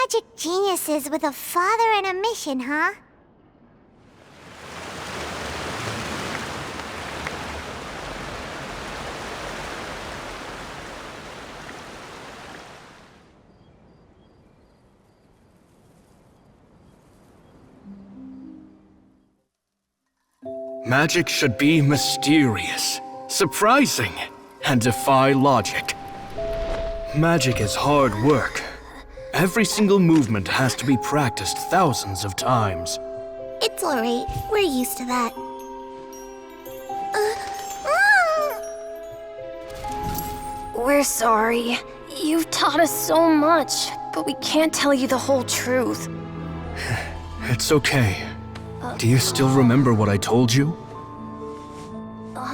magic geniuses with a father and a mission, huh? Magic should be mysterious, surprising, and defy logic. Magic is hard work. Every single movement has to be practiced thousands of times. It's alright. We're used to that. We're sorry. You've taught us so much, but we can't tell you the whole truth. It's okay. Do you still remember what I told you?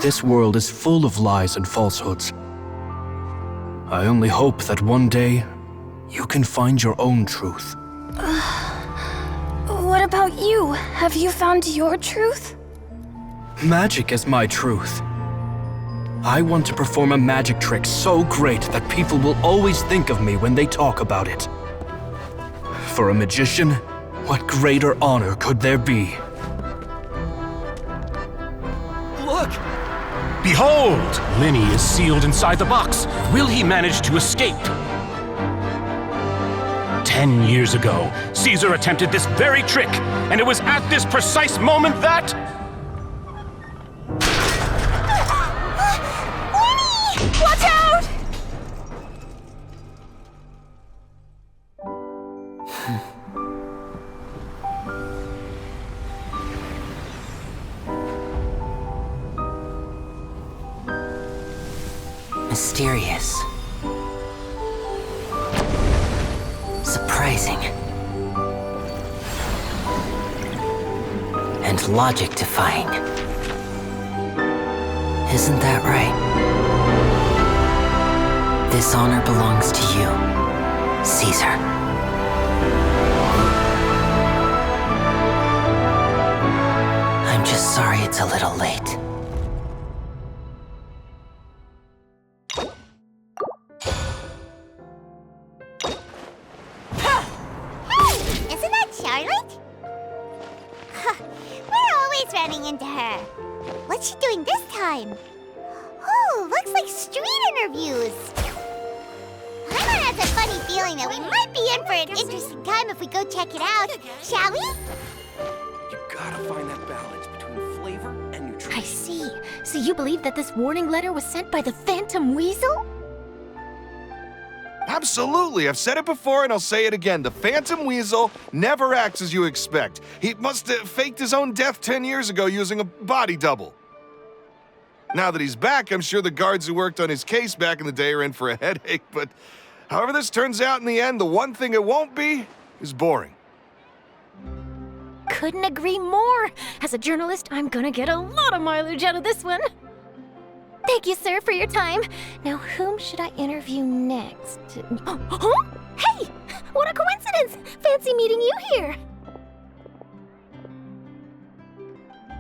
This world is full of lies and falsehoods. I only hope that one day, you can find your own truth. What about you? Have you found your truth? Magic is my truth. I want to perform a magic trick so great that people will always think of me when they talk about it. For a magician, what greater honor could there be? Look! Behold! Lyney is sealed inside the box. Will he manage to escape? 10 years ago, Caesar attempted this very trick, and it was at this precise moment that... Watch out! Mysterious. Surprising. And logic-defying. Isn't that right? This honor belongs to you, Caesar. I'm just sorry it's a little late. Running into her. What's she doing this time? Oh, looks like street interviews. Paimon has a funny feeling that we might be in for an interesting time if we go check it out. Shall we? You gotta find that balance between flavor and nutrition. I see. So you believe that this warning letter was sent by the Phantom Weasel? Absolutely. I've said it before and I'll say it again. The Phantom Weasel never acts as you expect. He must have faked his own death 10 years ago using a body double. Now that he's back, I'm sure the guards who worked on his case back in the day are in for a headache, but however this turns out in the end, the one thing it won't be is boring. Couldn't agree more. As a journalist, I'm gonna get a lot of mileage out of this one. Thank you, sir, for your time. Now, whom should I interview next? Huh? Hey! What a coincidence! Fancy meeting you here.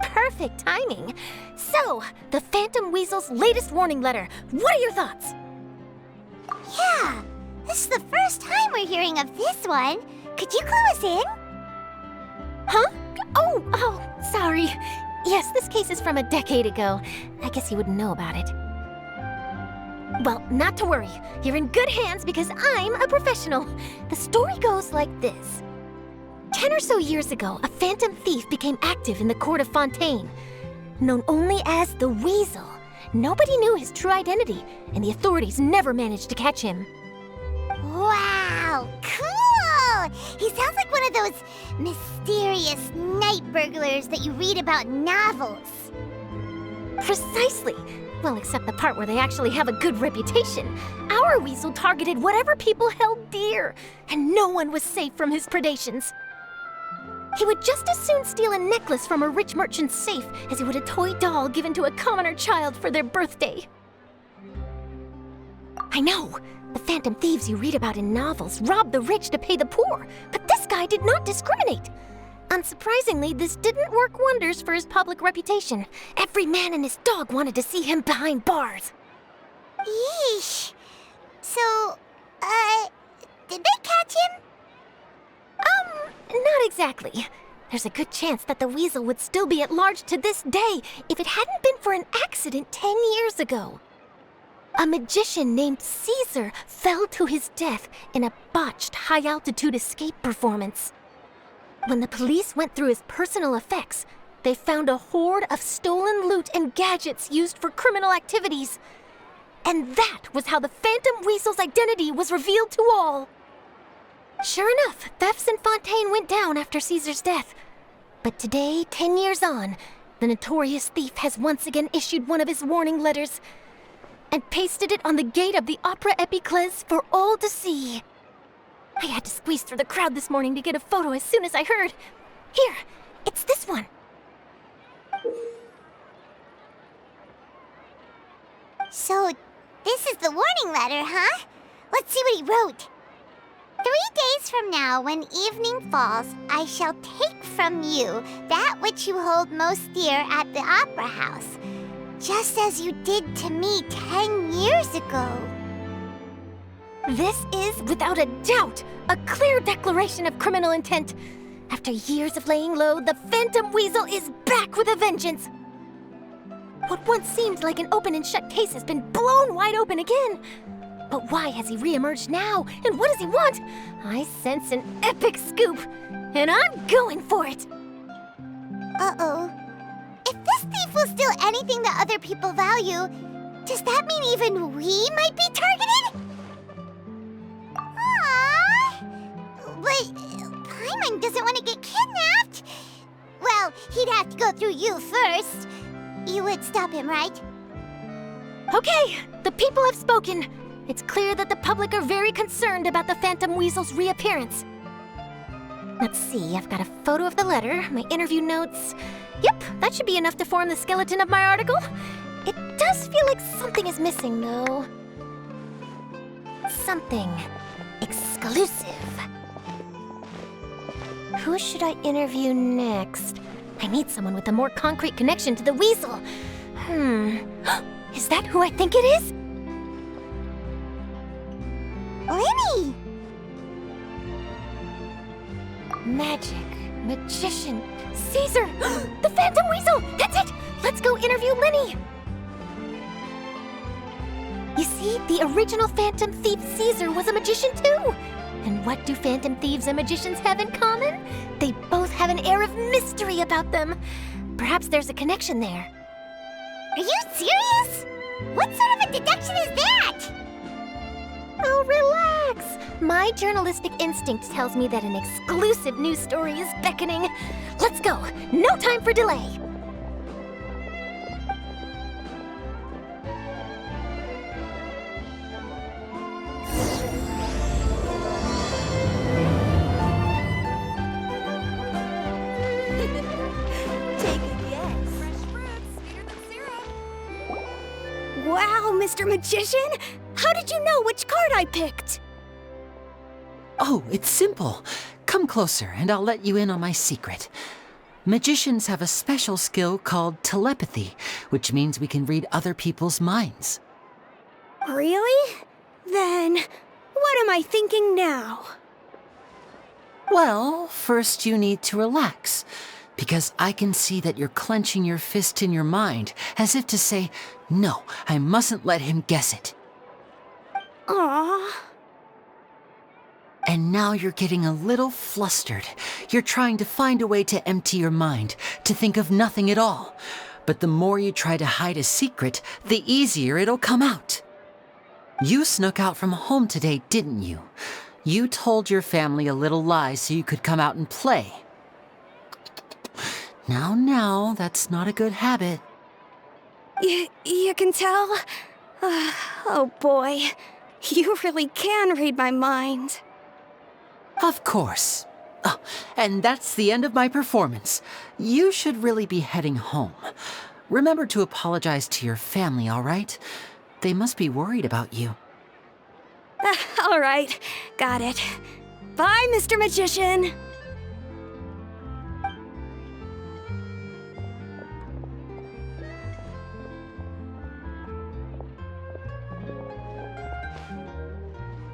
Perfect timing. So, the Phantom Weasel's latest warning letter. What are your thoughts? Yeah, this is the first time we're hearing of this one. Could you clue us in? Huh? Oh, sorry. Yes, this case is from a decade ago. I guess you wouldn't know about it. Well, not to worry. You're in good hands because I'm a professional. The story goes like this. 10 or so years ago, a phantom thief became active in the court of Fontaine. Known only as the Weasel, nobody knew his true identity, and the authorities never managed to catch him. Wow, cool! He sounds like one of those mysterious night burglars that you read about in novels. Precisely. Well, except the part where they actually have a good reputation. Our Weasel targeted whatever people held dear, and no one was safe from his predations. He would just as soon steal a necklace from a rich merchant's safe as he would a toy doll given to a commoner child for their birthday. I know. The phantom thieves you read about in novels rob the rich to pay the poor, but this guy did not discriminate. Unsurprisingly, this didn't work wonders for his public reputation. Every man and his dog wanted to see him behind bars. Yeesh. So, did they catch him? Not exactly. There's a good chance that the weasel would still be at large to this day if it hadn't been for an accident 10 years ago. A magician named Caesar fell to his death in a botched high-altitude escape performance. When the police went through his personal effects, they found a hoard of stolen loot and gadgets used for criminal activities. And that was how the Phantom Weasel's identity was revealed to all. Sure enough, thefts in Fontaine went down after Caesar's death. But today, 10 years on, the notorious thief has once again issued one of his warning letters and pasted it on the gate of the Opera Epiclese for all to see. I had to squeeze through the crowd this morning to get a photo as soon as I heard. Here, it's this one. So, this is the warning letter, huh? Let's see what he wrote. 3 days from now, when evening falls, I shall take from you that which you hold most dear at the Opera House, just as you did to me 10 years ago. This is, without a doubt, a clear declaration of criminal intent. After years of laying low, the Phantom Weasel is back with a vengeance. What once seemed like an open and shut case has been blown wide open again. But why has he reemerged now? And what does he want? I sense an epic scoop, and I'm going for it. Uh-oh. If this thief will steal anything that other people value, does that mean even we might be targeted? Aww. But Paimon doesn't want to get kidnapped. Well, he'd have to go through you first. You would stop him, right? Okay, the people have spoken. It's clear that the public are very concerned about the Phantom Weasel's reappearance. Let's see, I've got a photo of the letter, my interview notes. Yep, that should be enough to form the skeleton of my article. It does feel like something is missing, though. Something exclusive. Who should I interview next? I need someone with a more concrete connection to the weasel. Is that who I think it is? LYNEY! Magic, magician, Caesar! The Phantom Weasel! That's it! Let's go interview LYNEY! You see, the original Phantom Thief Caesar was a magician too! And what do Phantom Thieves and magicians have in common? They both have an air of mystery about them. Perhaps there's a connection there. Are you serious? What sort of a deduction is that? Oh, relax! My journalistic instinct tells me that an exclusive news story is beckoning. Let's go! No time for delay! Wow, Mr. Magician! How did you know which card I picked? Oh, it's simple. Come closer and I'll let you in on my secret. Magicians have a special skill called telepathy, which means we can read other people's minds. Really? Then, what am I thinking now? Well, first you need to relax, because I can see that you're clenching your fist in your mind, as if to say, no, I mustn't let him guess it. Aww. And now you're getting a little flustered. You're trying to find a way to empty your mind, to think of nothing at all. But the more you try to hide a secret, the easier it'll come out. You snuck out from home today, didn't you? You told your family a little lie so you could come out and play. Now, that's not a good habit. You can tell? Oh boy, you really can read my mind. Of course. Oh, and that's the end of my performance. You should really be heading home. Remember to apologize to your family, all right? They must be worried about you. All right, got it. Bye, Mr. Magician.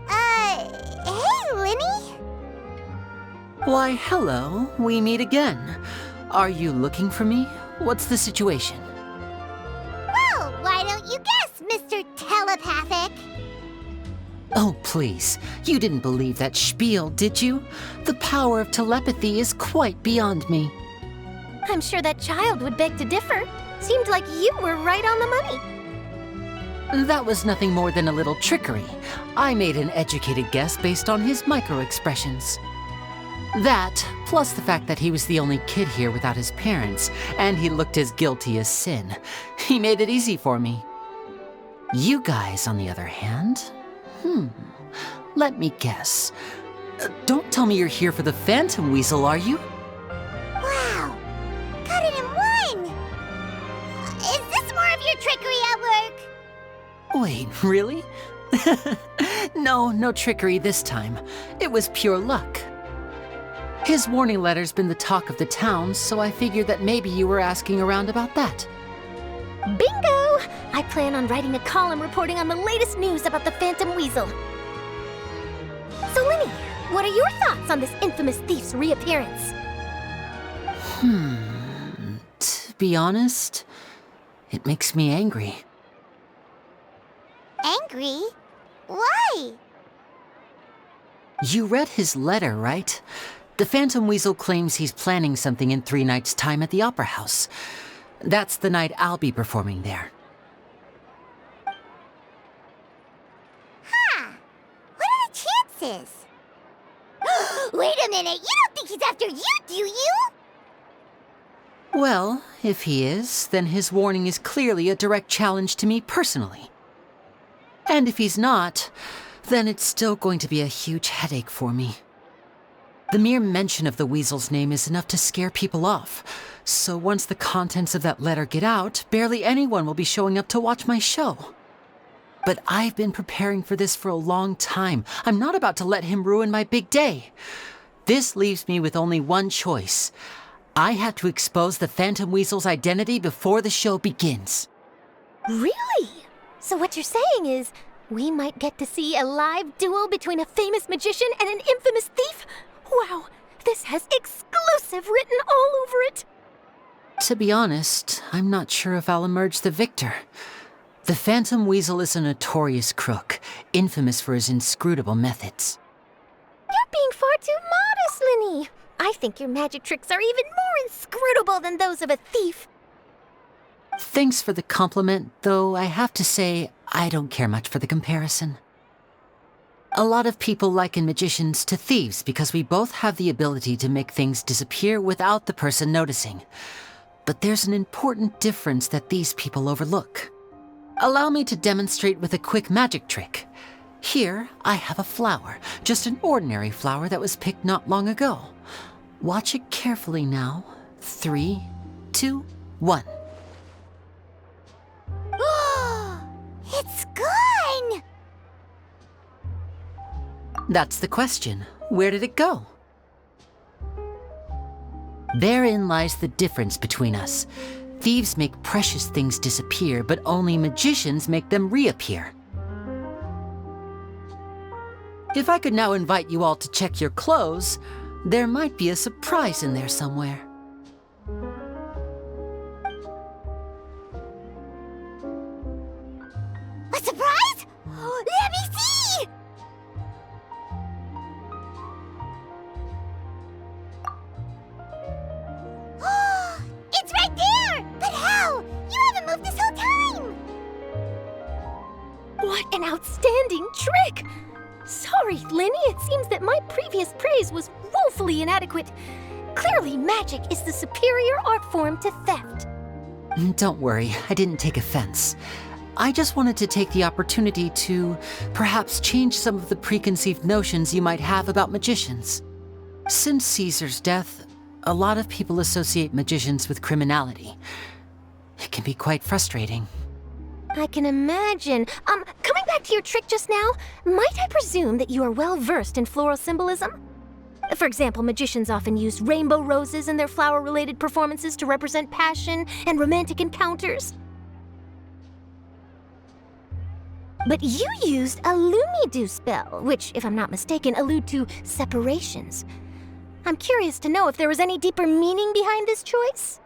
Hey, LYNEY? Why, hello. We meet again. Are you looking for me? What's the situation? Well, why don't you guess, Mr. Telepathic? Oh, please. You didn't believe that spiel, did you? The power of telepathy is quite beyond me. I'm sure that child would beg to differ. Seemed like you were right on the money. That was nothing more than a little trickery. I made an educated guess based on his micro-expressions. That, plus the fact that he was the only kid here without his parents, and he looked as guilty as sin. He made it easy for me. You guys, on the other hand, let me guess. Don't tell me you're here for the Phantom Weasel, are you? Wow! Got it in one! Is this more of your trickery at work? Wait, really? No trickery this time. It was pure luck. His warning letter's been the talk of the town, so I figured that maybe you were asking around about that. Bingo! I plan on writing a column reporting on the latest news about the Phantom Weasel. So, Lyney, what are your thoughts on this infamous thief's reappearance? To be honest, it makes me angry. Angry? Why? You read his letter, right? The Phantom Weasel claims he's planning something in 3 nights' time at the Opera House. That's the night I'll be performing there. Huh. What are the chances? Wait a minute, you don't think he's after you, do you? Well, if he is, then his warning is clearly a direct challenge to me personally. And if he's not, then it's still going to be a huge headache for me. The mere mention of the Weasel's name is enough to scare people off. So once the contents of that letter get out, barely anyone will be showing up to watch my show. But I've been preparing for this for a long time. I'm not about to let him ruin my big day. This leaves me with only one choice. I have to expose the Phantom Weasel's identity before the show begins. Really? So what you're saying is, we might get to see a live duel between a famous magician and an infamous thief? Wow, this has exclusive written all over it! To be honest, I'm not sure if I'll emerge the victor. The Phantom Weasel is a notorious crook, infamous for his inscrutable methods. You're being far too modest, Lyney. I think your magic tricks are even more inscrutable than those of a thief. Thanks for the compliment, though I have to say I don't care much for the comparison. A lot of people liken magicians to thieves because we both have the ability to make things disappear without the person noticing. But there's an important difference that these people overlook. Allow me to demonstrate with a quick magic trick. Here, I have a flower, just an ordinary flower that was picked not long ago. Watch it carefully now. 3, 2, 1. It's gone! That's the question. Where did it go? Therein lies the difference between us. Thieves make precious things disappear, but only magicians make them reappear. If I could now invite you all to check your clothes, there might be a surprise in there somewhere. A surprise? Let me see! It's right there! But how? You haven't moved this whole time! What an outstanding trick! Sorry, Lyney, it seems that my previous praise was woefully inadequate. Clearly, magic is the superior art form to theft. Don't worry, I didn't take offense. I just wanted to take the opportunity to perhaps change some of the preconceived notions you might have about magicians. Since Caesar's death, a lot of people associate magicians with criminality. It can be quite frustrating. I can imagine. Coming back to your trick just now, might I presume that you are well versed in floral symbolism? For example, magicians often use rainbow roses in their flower-related performances to represent passion and romantic encounters. But you used a Lumidu spell, which, if I'm not mistaken, allude to separations. I'm curious to know if there was any deeper meaning behind this choice.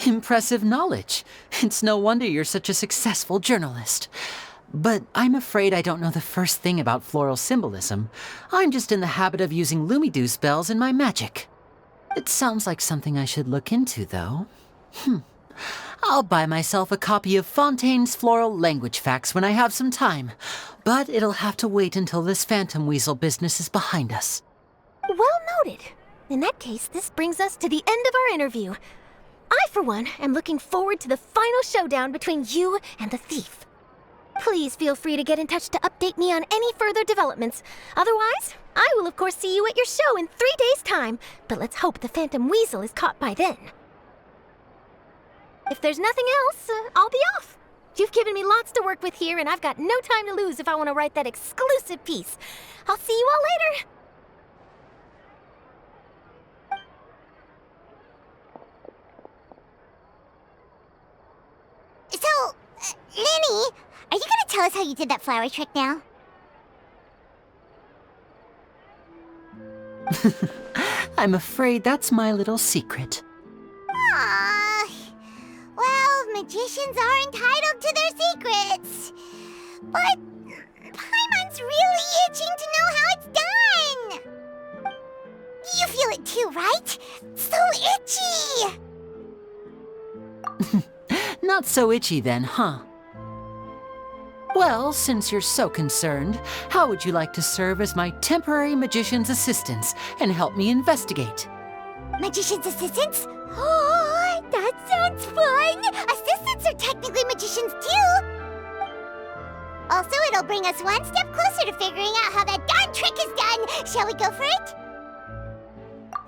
Impressive knowledge. It's no wonder you're such a successful journalist. But I'm afraid I don't know the first thing about floral symbolism. I'm just in the habit of using Lumidu spells in my magic. It sounds like something I should look into, though. I'll buy myself a copy of Fontaine's Floral Language Facts when I have some time. But it'll have to wait until this phantom weasel business is behind us. Well noted. In that case, this brings us to the end of our interview. I, for one, am looking forward to the final showdown between you and the thief. Please feel free to get in touch to update me on any further developments. Otherwise, I will of course see you at your show in 3 days' time, but let's hope the Phantom Weasel is caught by then. If there's nothing else, I'll be off. You've given me lots to work with here, and I've got no time to lose if I want to write that exclusive piece. I'll see you all later. So, Lyney, are you gonna tell us how you did that flower trick now? I'm afraid that's my little secret. Aww. Well, magicians are entitled to their secrets. But Paimon's really itching to know how it's done. You feel it too, right? So itchy. Not so itchy then, huh? Well, since you're so concerned, how would you like to serve as my temporary magician's assistants and help me investigate? Magician's assistants? Oh, that sounds fun! Assistants are technically magicians too! Also, it'll bring us one step closer to figuring out how that darn trick is done! Shall we go for it?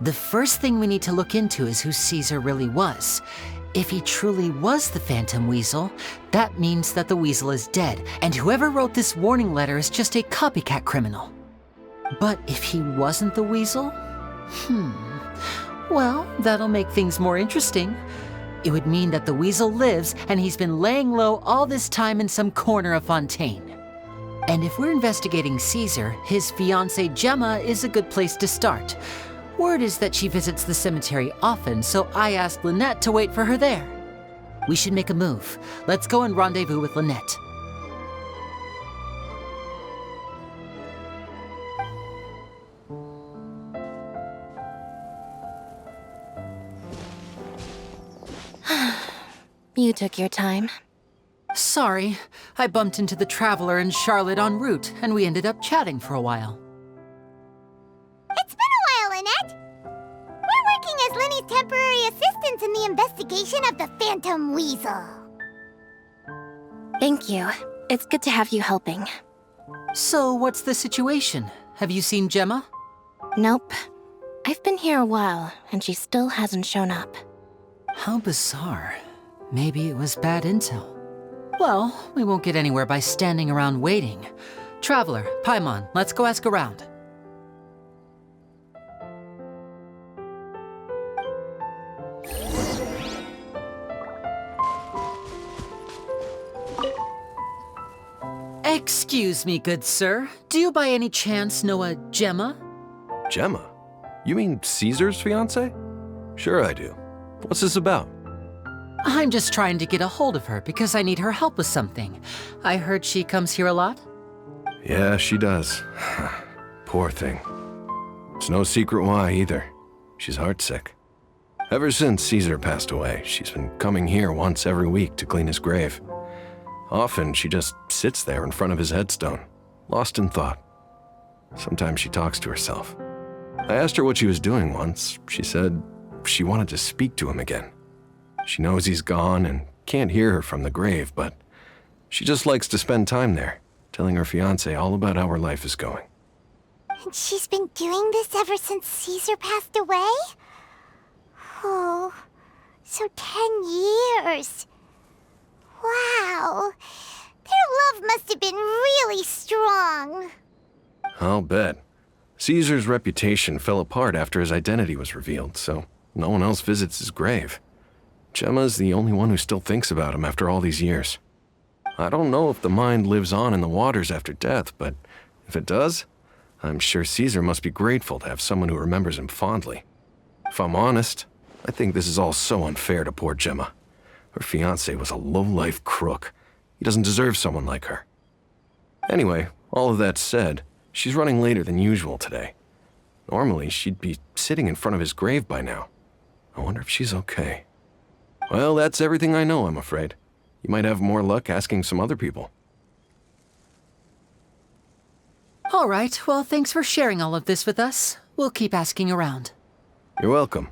The first thing we need to look into is who Caesar really was. If he truly was the Phantom Weasel, that means that the weasel is dead, and whoever wrote this warning letter is just a copycat criminal. But if he wasn't the weasel? Well, that'll make things more interesting. It would mean that the weasel lives, and he's been laying low all this time in some corner of Fontaine. And if we're investigating Caesar, his fiancée Gemma is a good place to start. Word is that she visits the cemetery often, so I asked Lynette to wait for her there. We should make a move. Let's go and rendezvous with Lynette. You took your time. Sorry, I bumped into the Traveler and Charlotte en route, and we ended up chatting for a while. It's been a while, Lynette. We're working as Lyney's temporary assistants in the investigation of the Phantom Weasel. Thank you. It's good to have you helping. So, what's the situation? Have you seen Gemma? Nope. I've been here a while, and she still hasn't shown up. How bizarre. Maybe it was bad intel. Well, we won't get anywhere by standing around waiting. Traveler, Paimon, let's go ask around. Excuse me, good sir. Do you by any chance know a Gemma? Gemma? You mean Caesar's fiancé? Sure I do. What's this about? I'm just trying to get a hold of her because I need her help with something. I heard she comes here a lot. Yeah, she does. Poor thing. It's no secret why either. She's heartsick. Ever since Caesar passed away, she's been coming here once every week to clean his grave. Often she just sits there in front of his headstone, lost in thought. Sometimes she talks to herself. I asked her what she was doing once. She said she wanted to speak to him again. She knows he's gone and can't hear her from the grave, but she just likes to spend time there, telling her fiancé all about how her life is going. And she's been doing this ever since Caesar passed away? Oh, so 10 years. Wow, their love must have been really strong. I'll bet. Caesar's reputation fell apart after his identity was revealed, so no one else visits his grave. Gemma's the only one who still thinks about him after all these years. I don't know if the mind lives on in the waters after death, but if it does, I'm sure Caesar must be grateful to have someone who remembers him fondly. If I'm honest, I think this is all so unfair to poor Gemma. Her fiancé was a low-life crook. He doesn't deserve someone like her. Anyway, all of that said, she's running later than usual today. Normally, she'd be sitting in front of his grave by now. I wonder if she's okay. Well, that's everything I know, I'm afraid. You might have more luck asking some other people. All right, well, thanks for sharing all of this with us. We'll keep asking around. You're welcome.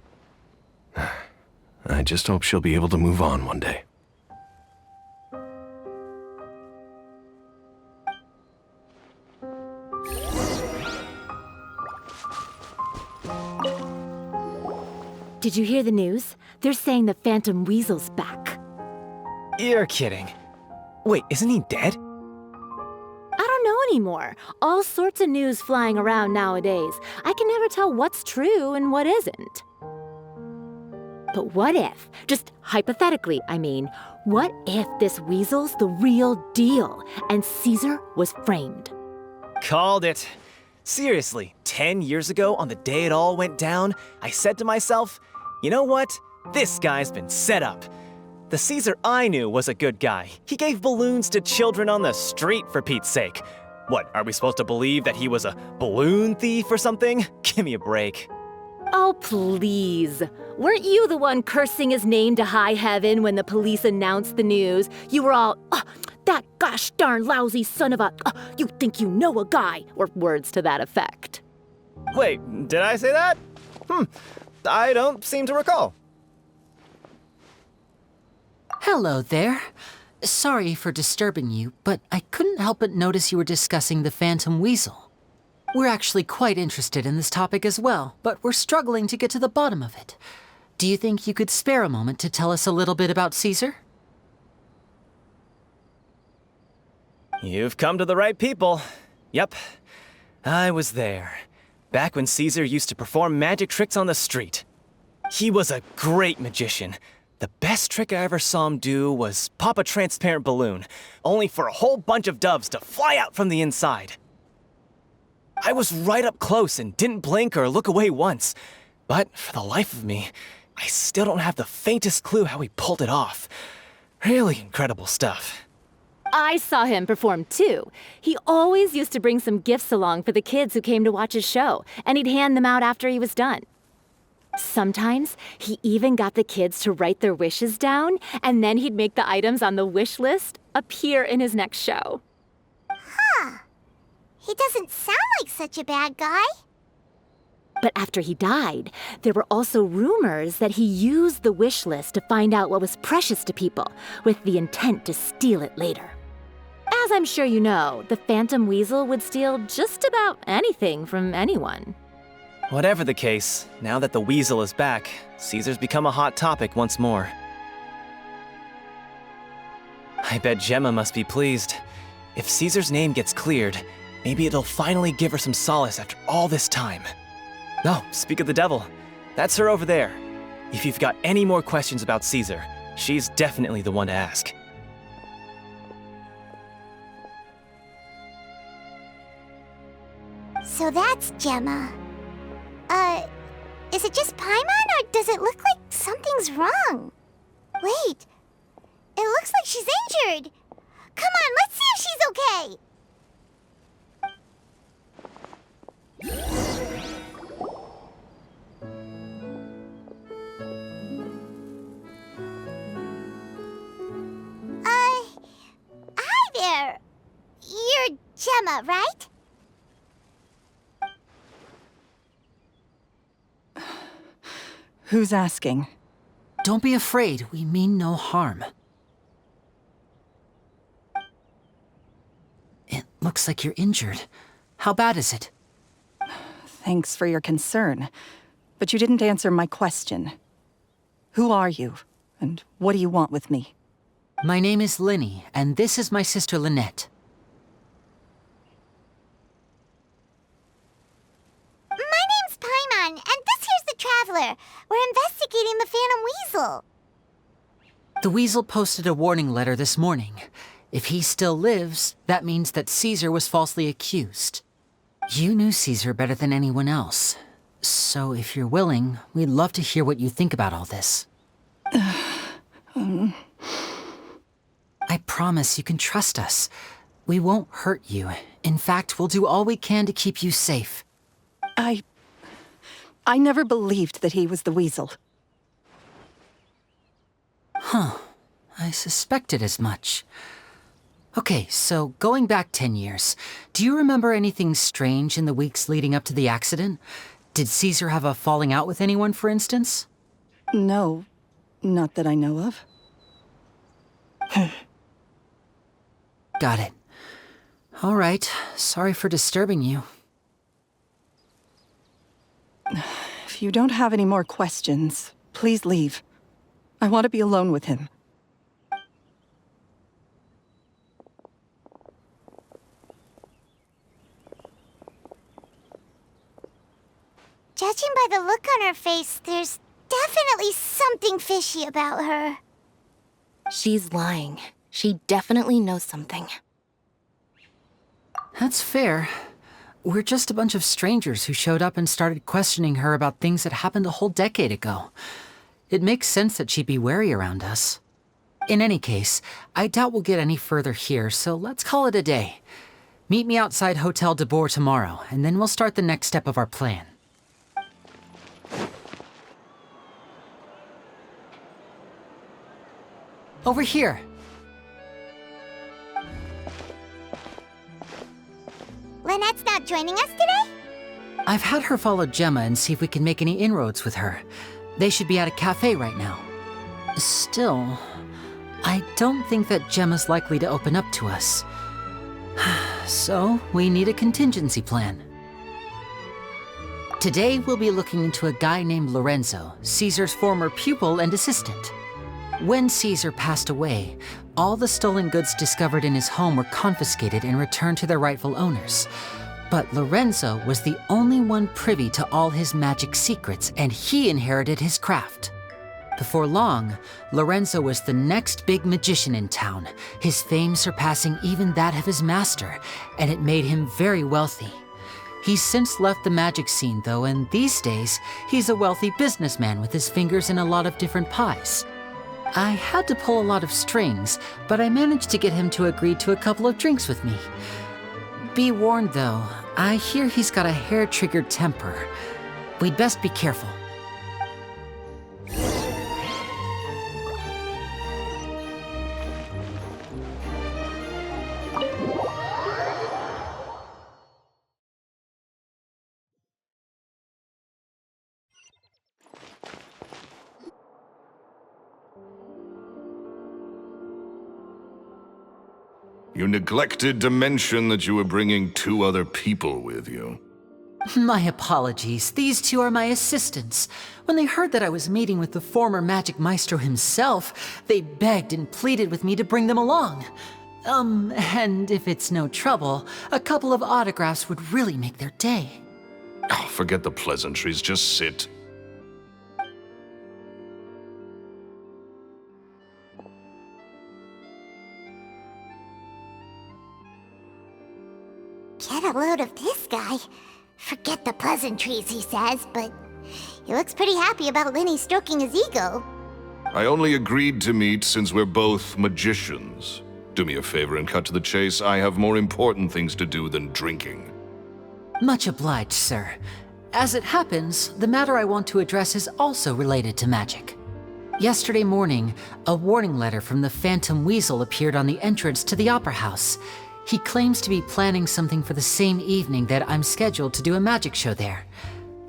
I just hope she'll be able to move on one day. Did you hear the news? They're saying the Phantom Weasel's back. You're kidding. Wait, isn't he dead? I don't know anymore. All sorts of news flying around nowadays. I can never tell what's true and what isn't. But what if, just hypothetically, I mean, what if this weasel's the real deal and Caesar was framed? Called it. Seriously, 10 years ago, on the day it all went down, I said to myself, you know what? This guy's been set up. The Caesar I knew was a good guy. He gave balloons to children on the street, for Pete's sake. What, are we supposed to believe that he was a balloon thief or something? Give me a break. Oh, please. Weren't you the one cursing his name to high heaven when the police announced the news? You were all, oh, that gosh darn lousy son of a, you think you know a guy, or words to that effect. Wait, did I say that? I don't seem to recall. Hello there. Sorry for disturbing you, but I couldn't help but notice you were discussing the Phantom Weasel. We're actually quite interested in this topic as well, but we're struggling to get to the bottom of it. Do you think you could spare a moment to tell us a little bit about Caesar? You've come to the right people. Yep, I was there. Back when Caesar used to perform magic tricks on the street. He was a great magician. The best trick I ever saw him do was pop a transparent balloon, only for a whole bunch of doves to fly out from the inside. I was right up close and didn't blink or look away once, but for the life of me, I still don't have the faintest clue how he pulled it off. Really incredible stuff. I saw him perform too. He always used to bring some gifts along for the kids who came to watch his show, and he'd hand them out after he was done. Sometimes, he even got the kids to write their wishes down, and then he'd make the items on the wish list appear in his next show. Huh. He doesn't sound like such a bad guy. But after he died, there were also rumors that he used the wish list to find out what was precious to people, with the intent to steal it later. As I'm sure you know, the Phantom Weasel would steal just about anything from anyone. Whatever the case, now that the Weasel is back, Caesar's become a hot topic once more. I bet Gemma must be pleased. If Caesar's name gets cleared, maybe it'll finally give her some solace after all this time. No, speak of the devil. That's her over there. If you've got any more questions about Caesar, she's definitely the one to ask. So that's Gemma. Is it just Paimon, or does it look like something's wrong? Wait, it looks like she's injured. Come on, let's see if she's okay. Hi there. You're Gemma, right? Who's asking? Don't be afraid, we mean no harm. It looks like you're injured. How bad is it? Thanks for your concern, but you didn't answer my question. Who are you, and what do you want with me? My name is LYNEY, and this is my sister Lynette. My name's Paimon, and this here's the Traveler. We're investigating the Phantom Weasel. The Weasel posted a warning letter this morning. If he still lives, that means that Caesar was falsely accused. You knew Caesar better than anyone else. So if you're willing, we'd love to hear what you think about all this. I promise you can trust us. We won't hurt you. In fact, we'll do all we can to keep you safe. I never believed that he was the weasel. Huh. I suspected as much. Okay, so going back 10 years, do you remember anything strange in the weeks leading up to the accident? Did Caesar have a falling out with anyone, for instance? No, not that I know of. Got it. All right, sorry for disturbing you. If you don't have any more questions, please leave. I want to be alone with him. Judging by the look on her face, there's definitely something fishy about her. She's lying. She definitely knows something. That's fair. We're just a bunch of strangers who showed up and started questioning her about things that happened a whole decade ago. It makes sense that she'd be wary around us. In any case, I doubt we'll get any further here, so let's call it a day. Meet me outside Hotel de Boer tomorrow, and then we'll start the next step of our plan. Over here. Lynette's not joining us today? I've had her follow Gemma and see if we can make any inroads with her. They should be at a cafe right now. Still, I don't think that Gemma's likely to open up to us. So, we need a contingency plan. Today, we'll be looking into a guy named Lorenzo, Caesar's former pupil and assistant. When Caesar passed away, all the stolen goods discovered in his home were confiscated and returned to their rightful owners. But Lorenzo was the only one privy to all his magic secrets, and he inherited his craft. Before long, Lorenzo was the next big magician in town, his fame surpassing even that of his master, and it made him very wealthy. He's since left the magic scene, though, and these days, he's a wealthy businessman with his fingers in a lot of different pies. I had to pull a lot of strings, but I managed to get him to agree to a couple of drinks with me. Be warned, though, I hear he's got a hair-triggered temper. We'd best be careful. You neglected to mention that you were bringing 2 other people with you. My apologies. These 2 are my assistants. When they heard that I was meeting with the former magic maestro himself, they begged and pleaded with me to bring them along. And if it's no trouble, a couple of autographs would really make their day. Oh, forget the pleasantries, just sit. Get a load of this guy. Forget the pleasantries, he says, but he looks pretty happy about Lyney stroking his ego. I only agreed to meet since we're both magicians. Do me a favor and cut to the chase. I have more important things to do than drinking. Much obliged, sir. As it happens, the matter I want to address is also related to magic. Yesterday morning, a warning letter from the Phantom Weasel appeared on the entrance to the Opera House. He claims to be planning something for the same evening that I'm scheduled to do a magic show there.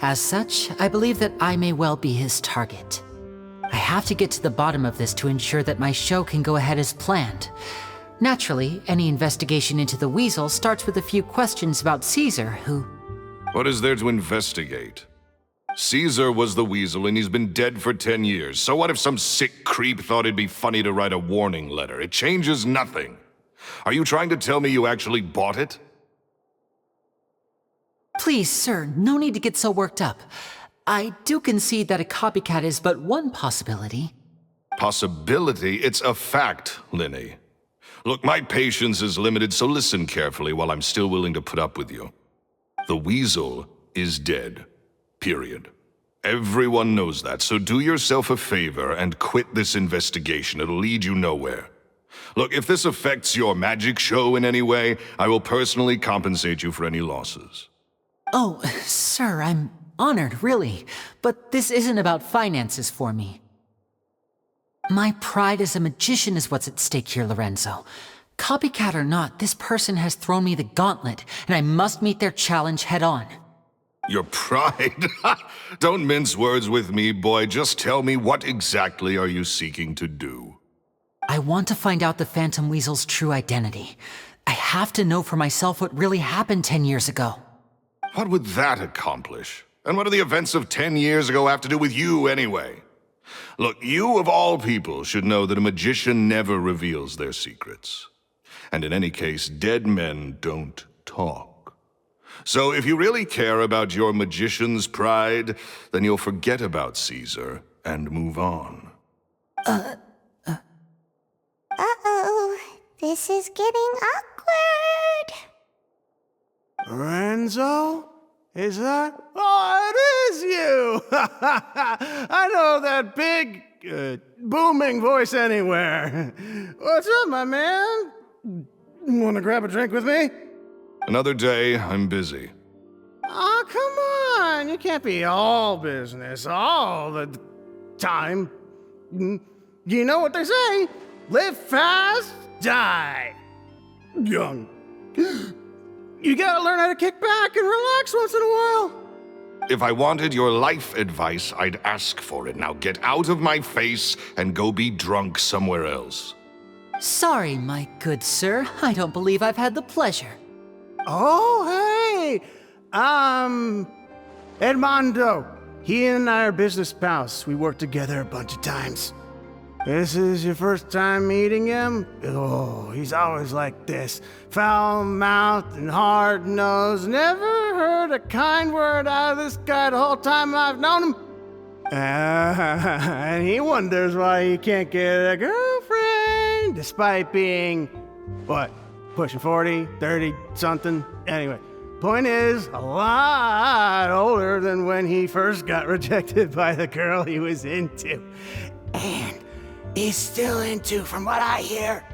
As such, I believe that I may well be his target. I have to get to the bottom of this to ensure that my show can go ahead as planned. Naturally, any investigation into the Weasel starts with a few questions about Caesar, who... What is there to investigate? Caesar was the Weasel and he's been dead for 10 years. So what if some sick creep thought it'd be funny to write a warning letter? It changes nothing. Are you trying to tell me you actually bought it? Please, sir, no need to get so worked up. I do concede that a copycat is but one possibility. Possibility? It's a fact, Lyney. Look, my patience is limited, so listen carefully while I'm still willing to put up with you. The weasel is dead. Period. Everyone knows that, so do yourself a favor and quit this investigation. It'll lead you nowhere. Look, if this affects your magic show in any way, I will personally compensate you for any losses. Oh, sir, I'm honored, really. But this isn't about finances for me. My pride as a magician is what's at stake here, Lorenzo. Copycat or not, this person has thrown me the gauntlet, and I must meet their challenge head-on. Your pride? Don't mince words with me, boy. Just tell me, what exactly are you seeking to do? I want to find out the Phantom Weasel's true identity. I have to know for myself what really happened 10 years ago. What would that accomplish? And what do the events of 10 years ago have to do with you, anyway? Look, you of all people should know that a magician never reveals their secrets. And in any case, dead men don't talk. So if you really care about your magician's pride, then you'll forget about Caesar and move on. Uh-oh. This is getting awkward. Lorenzo? Is that? Oh, it is you! I know that big, booming voice anywhere. What's up, my man? Wanna grab a drink with me? Another day, I'm busy. Oh, come on! You can't be all business all the time. You know what they say? Live fast, die young. You gotta learn how to kick back and relax once in a while. If I wanted your life advice, I'd ask for it. Now get out of my face and go be drunk somewhere else. Sorry, my good sir. I don't believe I've had the pleasure. Oh, hey! Edmondo. He and I are business pals. We worked together a bunch of times. This is your first time meeting him? Oh, he's always like this. Foul-mouthed and hard-nosed. Never heard a kind word out of this guy the whole time I've known him. And he wonders why he can't get a girlfriend, despite being, what, pushing 40, 30, something? Anyway, point is, a lot older than when he first got rejected by the girl he was into. And he's still into, from what I hear.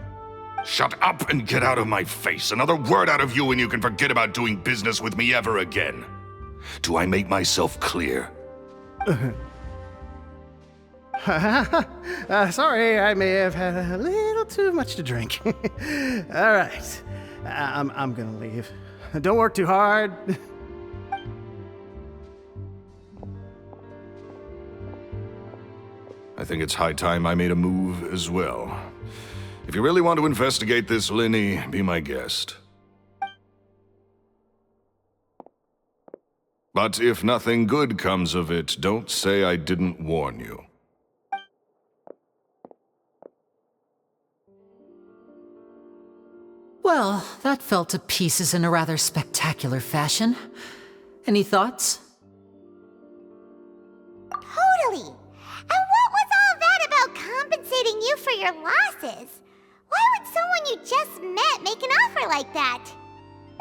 Shut up and get out of my face. Another word out of you and you can forget about doing business with me ever again. Do I make myself clear? Sorry, I may have had a little too much to drink. All right, I'm gonna leave. Don't work too hard. I think it's high time I made a move as well. If you really want to investigate this, LYNEY, be my guest. But if nothing good comes of it, don't say I didn't warn you. Well, that fell to pieces in a rather spectacular fashion. Any thoughts? Totally. And what was all that about compensating you for your losses? Why would someone you just met make an offer like that?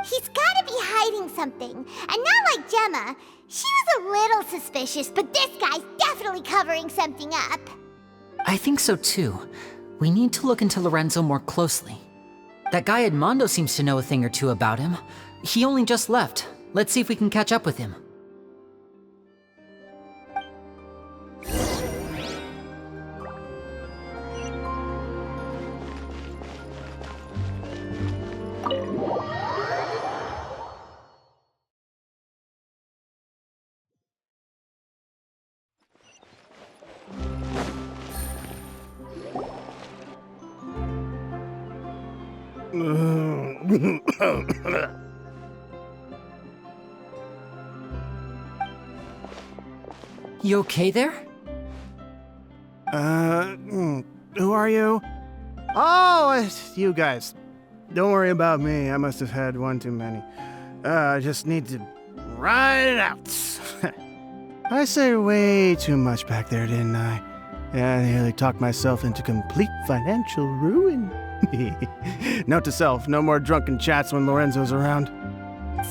He's gotta be hiding something. And not like Gemma. She was a little suspicious, but this guy's definitely covering something up. I think so too. We need to look into Lorenzo more closely. That guy Edmondo seems to know a thing or two about him. He only just left. Let's see if we can catch up with him. You okay there? Who are you? Oh, it's you guys. Don't worry about me. I must have had one too many. I just need to ride it out. I say way too much back there, didn't I? Yeah, I nearly talked myself into complete financial ruin. Note to self, no more drunken chats when Lorenzo's around.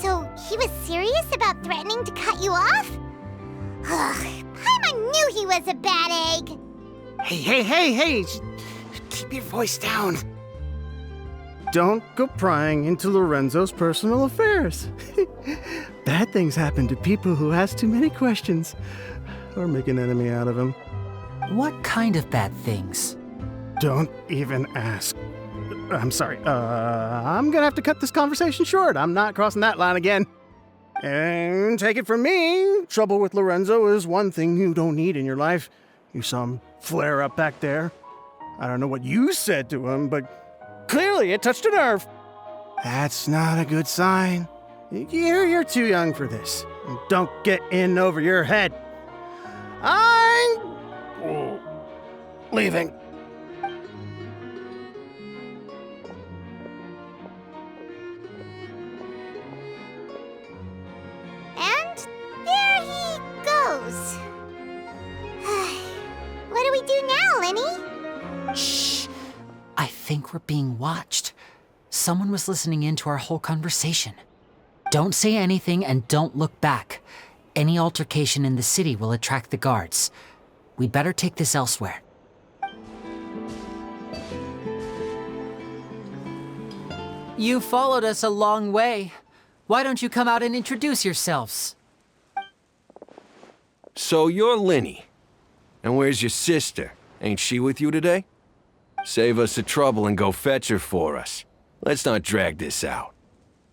So, he was serious threatening to cut you off? Ugh, Paimon knew he was a bad egg. Hey, keep your voice down. Don't go prying into Lorenzo's personal affairs. Bad things happen to people who ask too many questions or make an enemy out of him. What kind of bad things? Don't even ask. I'm sorry. I'm gonna have to cut this conversation short. I'm not crossing that line again. And take it from me, trouble with Lorenzo is one thing you don't need in your life. You saw him flare up back there. I don't know what you said to him, but clearly it touched a nerve. That's not a good sign. You're too young for this. Don't get in over your head. I'm leaving. And there he goes. What do we do now, Lenny? Shh! I think we're being watched. Someone was listening in to our whole conversation. Don't say anything and don't look back. Any altercation in the city will attract the guards. We'd better take this elsewhere. You followed us a long way. Why don't you come out and introduce yourselves? So you're LYNEY. And where's your sister? Ain't she with you today? Save us the trouble and go fetch her for us. Let's not drag this out.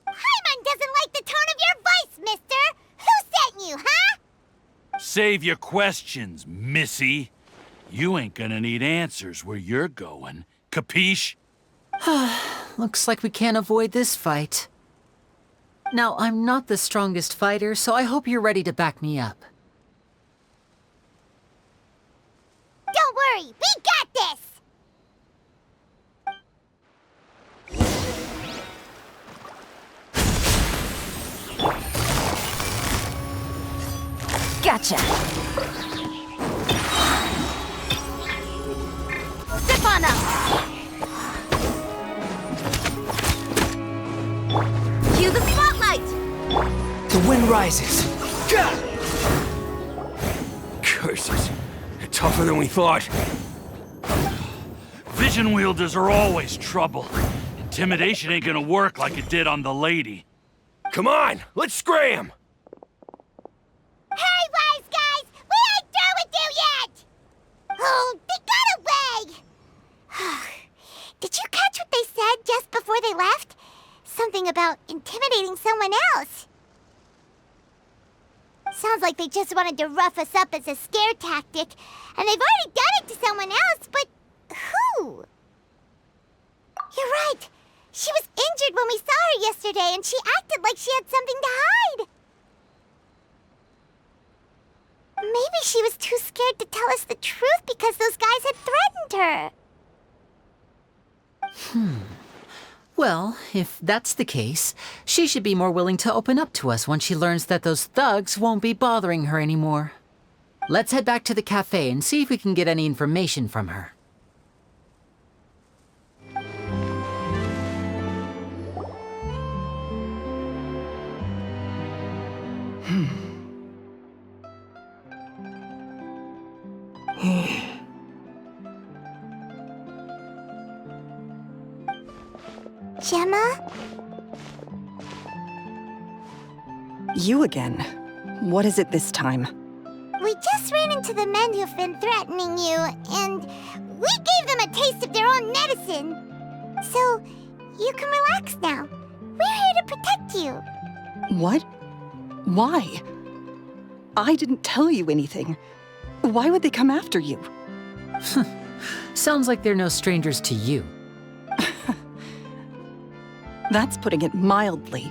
Paimon doesn't like the tone of your voice, mister! Who sent you, huh? Save your questions, missy. You ain't gonna need answers where you're going. Capiche? Looks like we can't avoid this fight. Now, I'm not the strongest fighter, so I hope you're ready to back me up. Don't worry, we got this! Gotcha! Step on up! Cue the spotlight! The wind rises. Curses. They're tougher than we thought. Vision wielders are always trouble. Intimidation ain't gonna work like it did on the lady. Come on, let's scram! Hey, wise guys! We ain't through with you yet! Oh, they got away! Did you catch what they said just before they left? Something about intimidating someone else. Sounds like they just wanted to rough us up as a scare tactic, and they've already done it to someone else, but who? You're right. She was injured when we saw her yesterday, and she acted like she had something to hide. Maybe she was too scared to tell us the truth because those guys had threatened her. Well, if that's the case, she should be more willing to open up to us once she learns that those thugs won't be bothering her anymore. Let's head back to the cafe and see if we can get any information from her. Gemma? You again. What is it this time? We just ran into the men who've been threatening you, and we gave them a taste of their own medicine. So, you can relax now. We're here to protect you. What? Why? I didn't tell you anything. Why would they come after you? Sounds like they're no strangers to you. That's putting it mildly.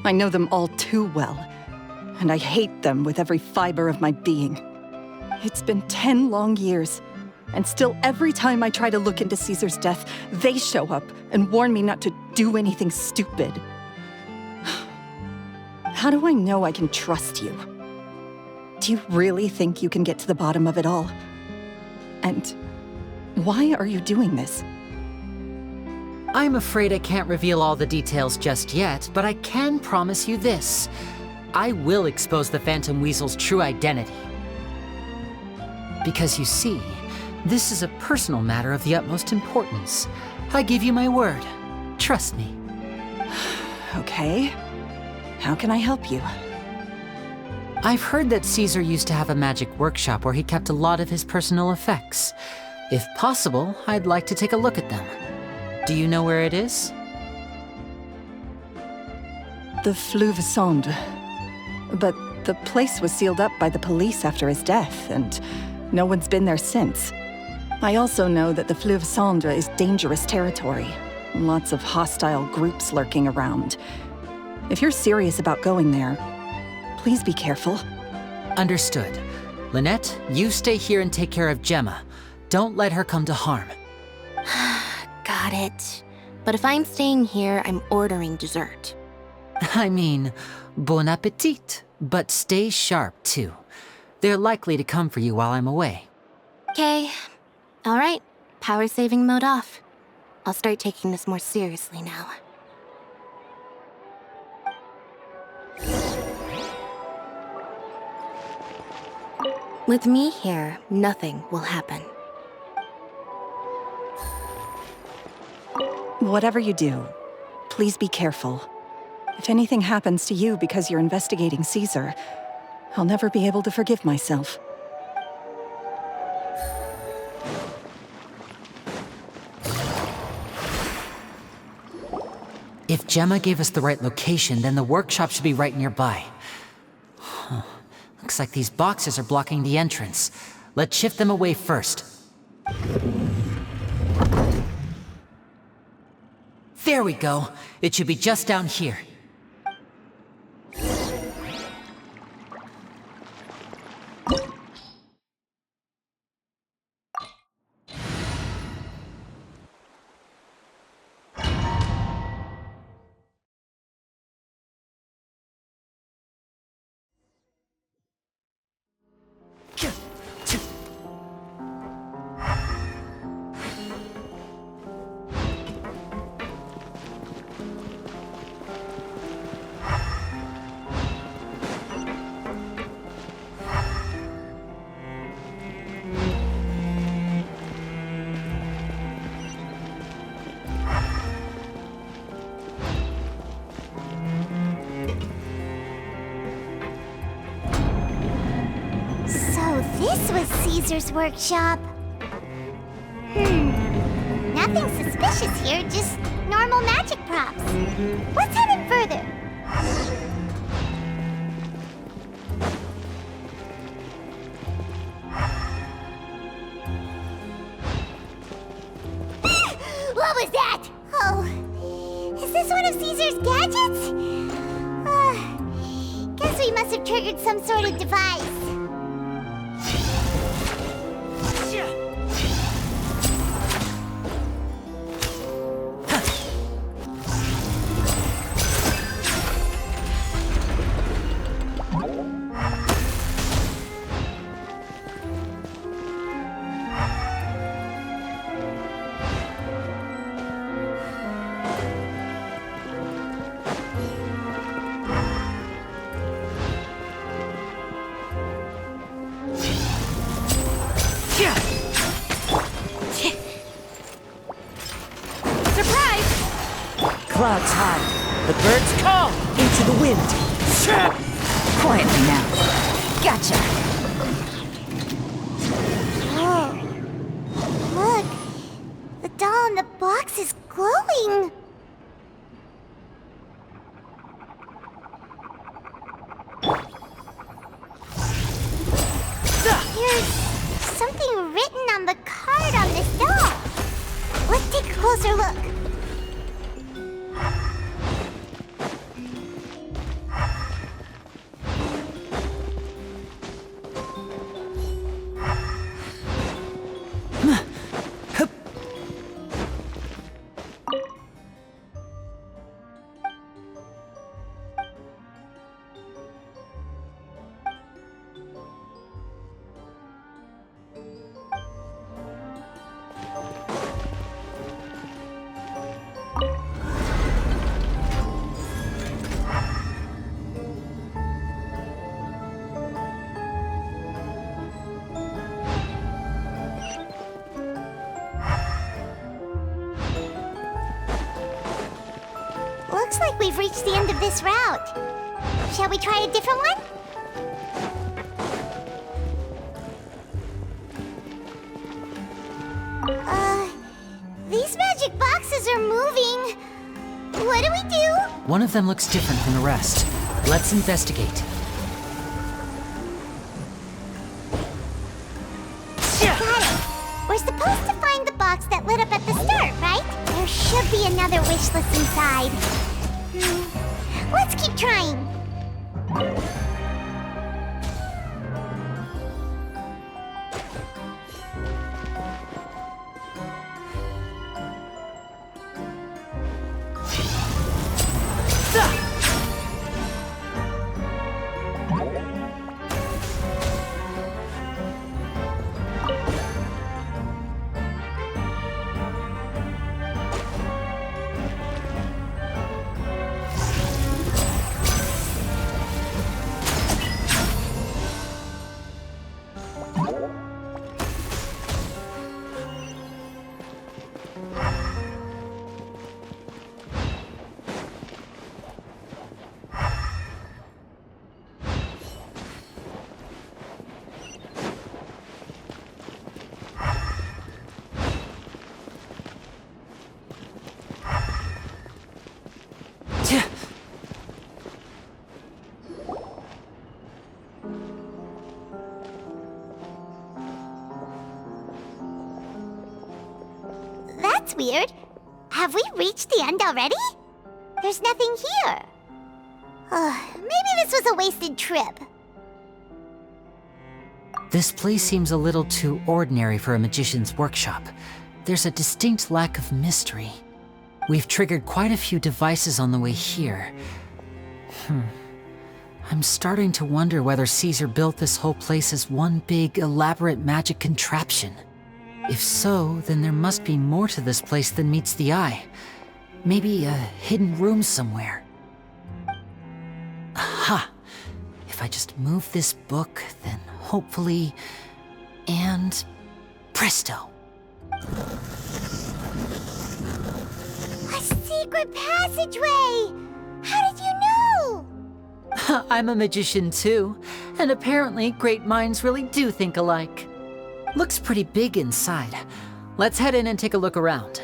I know them all too well, and I hate them with every fiber of my being. It's been 10 long years, and still every time I try to look into Caesar's death, they show up and warn me not to do anything stupid. How do I know I can trust you? Do you really think you can get to the bottom of it all? And why are you doing this? I'm afraid I can't reveal all the details just yet, but I can promise you this. I will expose the Phantom Weasel's true identity. Because you see, this is a personal matter of the utmost importance. I give you my word. Trust me. Okay. How can I help you? I've heard that Caesar used to have a magic workshop where he kept a lot of his personal effects. If possible, I'd like to take a look at them. Do you know where it is? The Fleuve Sonde. But the place was sealed up by the police after his death, and no one's been there since. I also know that the Fleuve Sonde is dangerous territory. Lots of hostile groups lurking around. If you're serious about going there, please be careful. Understood. Lynette, you stay here and take care of Gemma. Don't let her come to harm. Got it. But if I'm staying here, I'm ordering dessert. I mean, bon appetit, but stay sharp too. They're likely to come for you while I'm away. Okay. All right. Power saving mode off. I'll start taking this more seriously now. With me here, nothing will happen. Whatever you do, please be careful. If anything happens to you because you're investigating Caesar, I'll never be able to forgive myself. If Gemma gave us the right location, then the workshop should be right nearby. Huh. Looks like these boxes are blocking the entrance. Let's shift them away first. There we go. It should be just down here. This was Caesar's workshop. Nothing suspicious here, just normal magic props. Let's head in further. What was that? Oh, is this one of Caesar's gadgets? Guess we must have triggered some sort of device. Clouds high, the birds call into the wind. Quietly now. Gotcha. Whoa. Look. The doll in the box is glowing. There's something written on the card on this doll. Let's take a closer look. like we've reached the end of this route. Shall we try a different one? These magic boxes are moving. What do we do? One of them looks different from the rest. Let's investigate. Got it. We're supposed to find the box that lit up at the start, right? There should be another wish list inside. Let's keep trying. That's weird. Have we reached the end already? There's nothing here. Maybe this was a wasted trip. This place seems a little too ordinary for a magician's workshop. There's a distinct lack of mystery. We've triggered quite a few devices on the way here. I'm starting to wonder whether Caesar built this whole place as one big, elaborate magic contraption. If so, then there must be more to this place than meets the eye. Maybe a hidden room somewhere. Aha! If I just move this book, then hopefully... and... presto! A secret passageway! How did you know? I'm a magician too, and apparently great minds really do think alike. Looks pretty big inside. Let's head in and take a look around.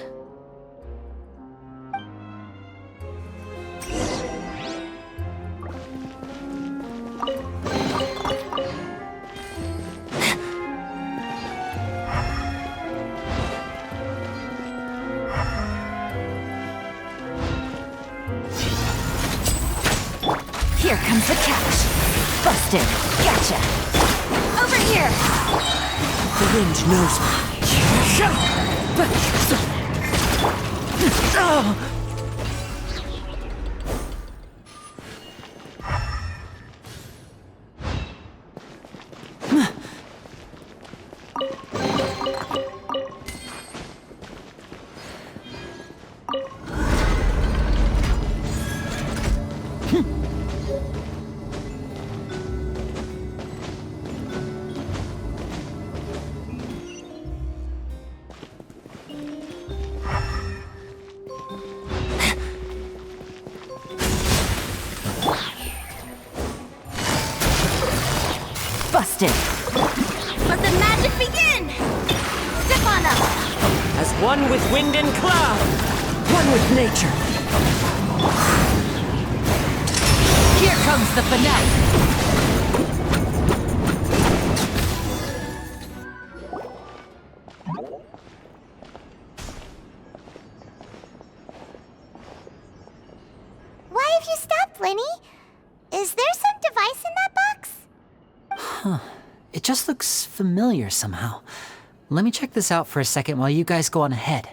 Here comes the catch. Busted. Gotcha. Over here. The wind knows me. Busted. Let the magic begin! Step on up! As one with wind and cloud, one with nature. Here comes the finale! Why have you stopped, Lyney? Is there some device in that box? Huh. It just looks familiar somehow. Let me check this out for a second while you guys go on ahead.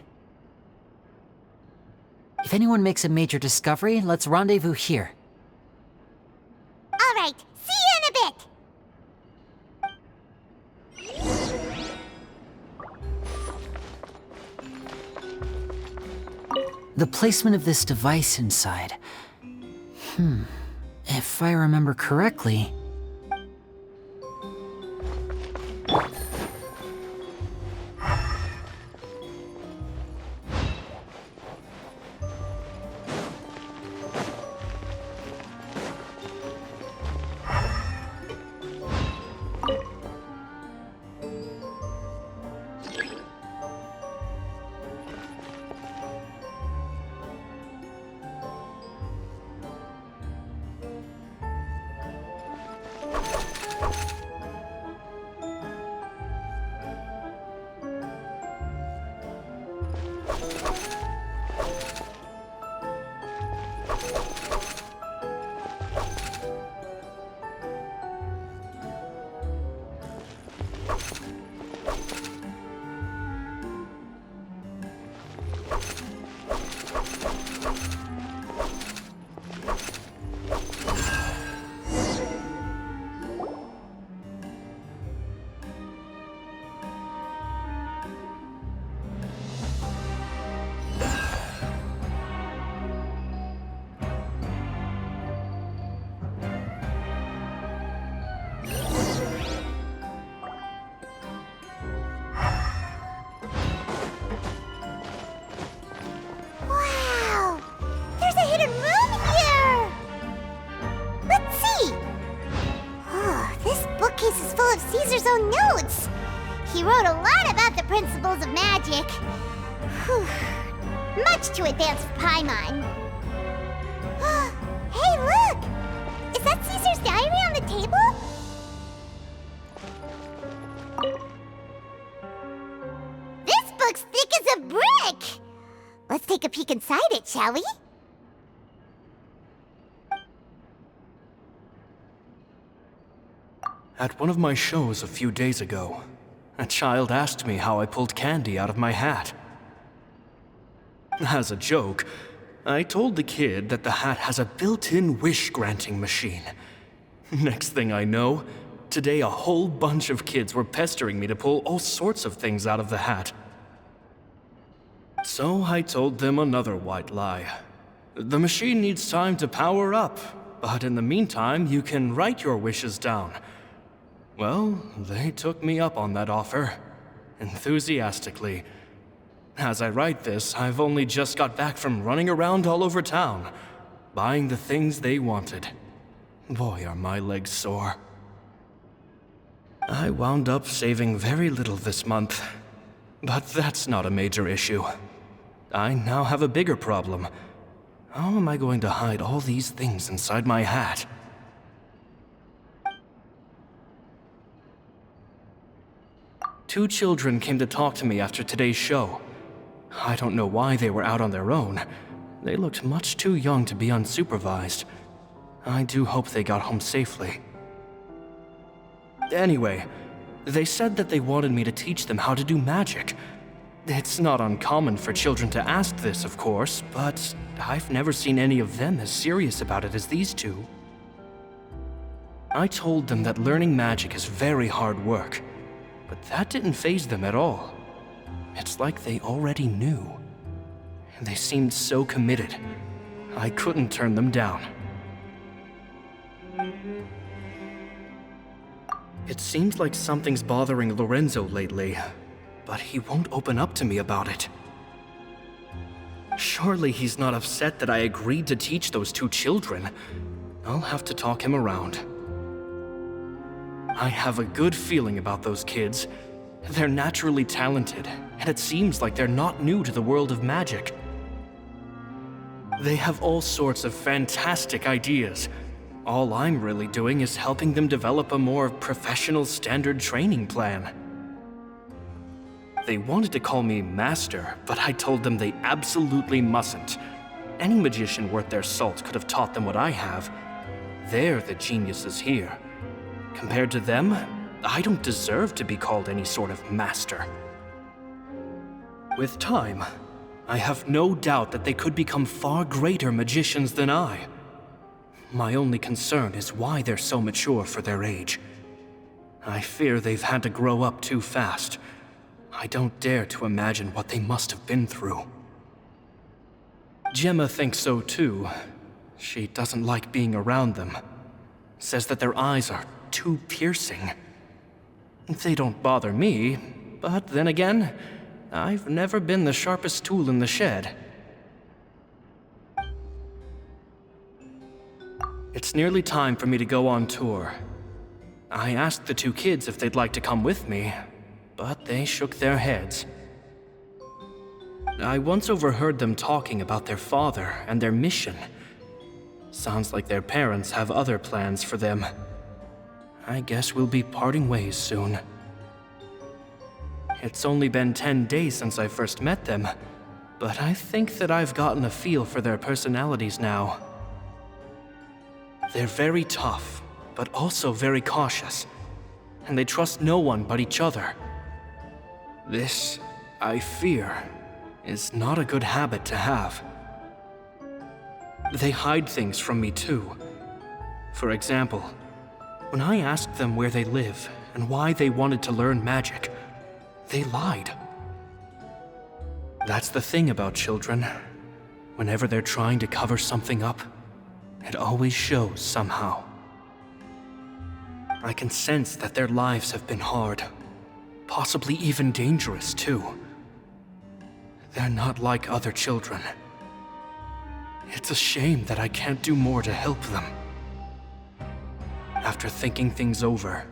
If anyone makes a major discovery, let's rendezvous here. All right, see you in a bit. The placement of this device inside. If I remember correctly... Wow! There's a hidden room here! Let's see! Oh, this bookcase is full of Caesar's own notes! He wrote a lot about the principles of magic. Whew. Much too advanced for Paimon. Hey, look! Is that Caesar's diary on the table? This book's thick as a brick! Let's take a peek inside it, shall we? At one of my shows a few days ago, a child asked me how I pulled candy out of my hat. As a joke, I told the kid that the hat has a built-in wish-granting machine. Next thing I know, today a whole bunch of kids were pestering me to pull all sorts of things out of the hat. So I told them another white lie. The machine needs time to power up, but in the meantime, you can write your wishes down. Well, they took me up on that offer, enthusiastically. As I write this, I've only just got back from running around all over town, buying the things they wanted. Boy, are my legs sore. I wound up saving very little this month, but that's not a major issue. I now have a bigger problem. How am I going to hide all these things inside my hat? Two children came to talk to me after today's show. I don't know why they were out on their own. They looked much too young to be unsupervised. I do hope they got home safely. Anyway, they said that they wanted me to teach them how to do magic. It's not uncommon for children to ask this, of course, but I've never seen any of them as serious about it as these two. I told them that learning magic is very hard work, but that didn't faze them at all. It's like they already knew. They seemed so committed. I couldn't turn them down. It seems like something's bothering Lorenzo lately, but he won't open up to me about it. Surely he's not upset that I agreed to teach those two children. I'll have to talk him around. I have a good feeling about those kids. They're naturally talented, and it seems like they're not new to the world of magic. They have all sorts of fantastic ideas. All I'm really doing is helping them develop a more professional standard training plan. They wanted to call me Master, but I told them they absolutely mustn't. Any magician worth their salt could have taught them what I have. They're the geniuses here. Compared to them, I don't deserve to be called any sort of master. With time, I have no doubt that they could become far greater magicians than I. My only concern is why they're so mature for their age. I fear they've had to grow up too fast. I don't dare to imagine what they must have been through. Gemma thinks so too. She doesn't like being around them. Says that their eyes are too piercing. They don't bother me, but then again, I've never been the sharpest tool in the shed. It's nearly time for me to go on tour. I asked the two kids if they'd like to come with me, but they shook their heads. I once overheard them talking about their father and their mission. Sounds like their parents have other plans for them. I guess we'll be parting ways soon. It's only been 10 days since I first met them. but I think that I've gotten a feel for their personalities now. They're very tough, but also very cautious, and they trust no one but each other. This, I fear, is not a good habit to have. They hide things from me too. For example, when I asked them where they live and why they wanted to learn magic, they lied. That's the thing about children. Whenever they're trying to cover something up, it always shows somehow. I can sense that their lives have been hard, possibly even dangerous too. They're not like other children. It's a shame that I can't do more to help them. After thinking things over,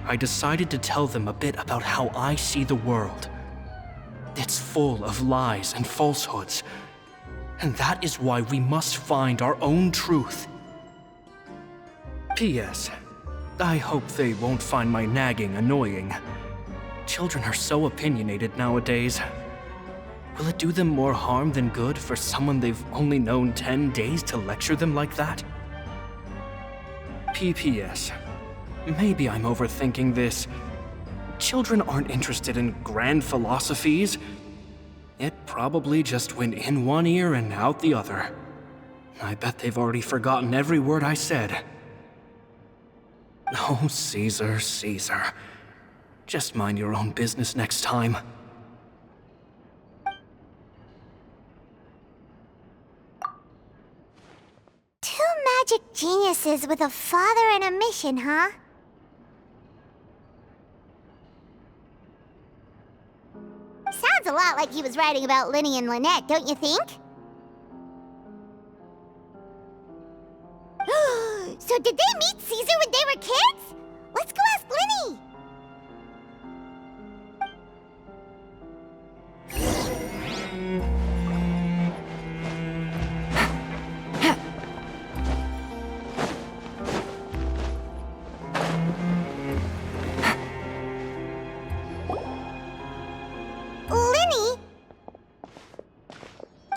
I decided to tell them a bit about how I see the world. It's full of lies and falsehoods, and that is why we must find our own truth. P.S. I hope they won't find my nagging annoying. Children are so opinionated nowadays. Will it do them more harm than good for someone they've only known 10 days to lecture them like that? P.P.S. Maybe I'm overthinking this. Children aren't interested in grand philosophies. It probably just went in one ear and out the other. I bet they've already forgotten every word I said. Oh, Caesar, Caesar. Just mind your own business next time. Two magic geniuses with a father and a mission, huh? Sounds a lot like he was writing about LYNEY and LYNETTE, don't you think? So did they meet Caesar when they were kids? Let's go ask LYNEY! LYNEY?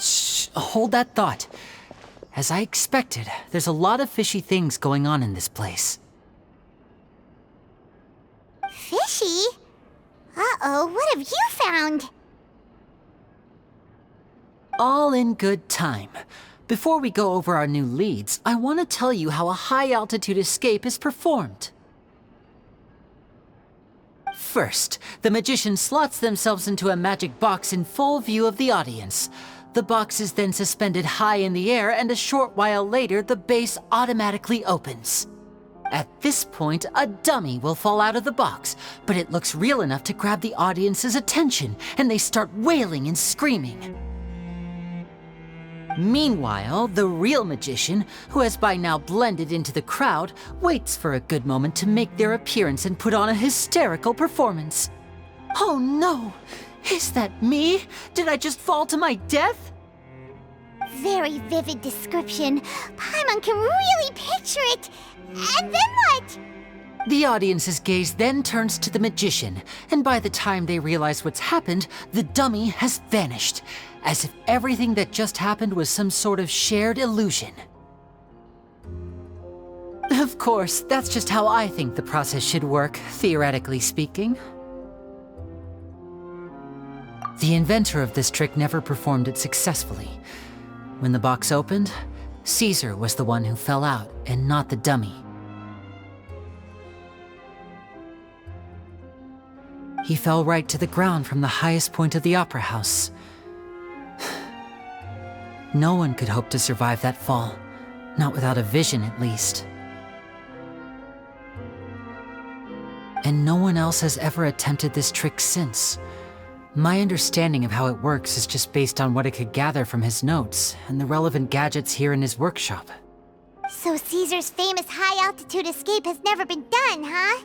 Shh, hold that thought. As I expected, there's a lot of fishy things going on in this place. Fishy? Uh-oh, what have you found? All in good time. Before we go over our new leads, I want to tell you how a high-altitude escape is performed. First, the magician slots themselves into a magic box in full view of the audience. The box is then suspended high in the air, and a short while later, the base automatically opens. At this point, a dummy will fall out of the box, but it looks real enough to grab the audience's attention, and they start wailing and screaming. Meanwhile, the real magician, who has by now blended into the crowd, waits for a good moment to make their appearance and put on a hysterical performance. Oh no! Is that me? Did I just fall to my death? Very vivid description. Paimon can really picture it. And then what? The audience's gaze then turns to the magician, and by the time they realize what's happened, the dummy has vanished, as if everything that just happened was some sort of shared illusion. Of course, that's just how I think the process should work, theoretically speaking. The inventor of this trick never performed it successfully. When the box opened, Caesar was the one who fell out, and not the dummy. He fell right to the ground from the highest point of the opera house. No one could hope to survive that fall, not without a vision at least. And no one else has ever attempted this trick since. My understanding of how it works is just based on what I could gather from his notes and the relevant gadgets here in his workshop. So Caesar's famous high-altitude escape has never been done, huh?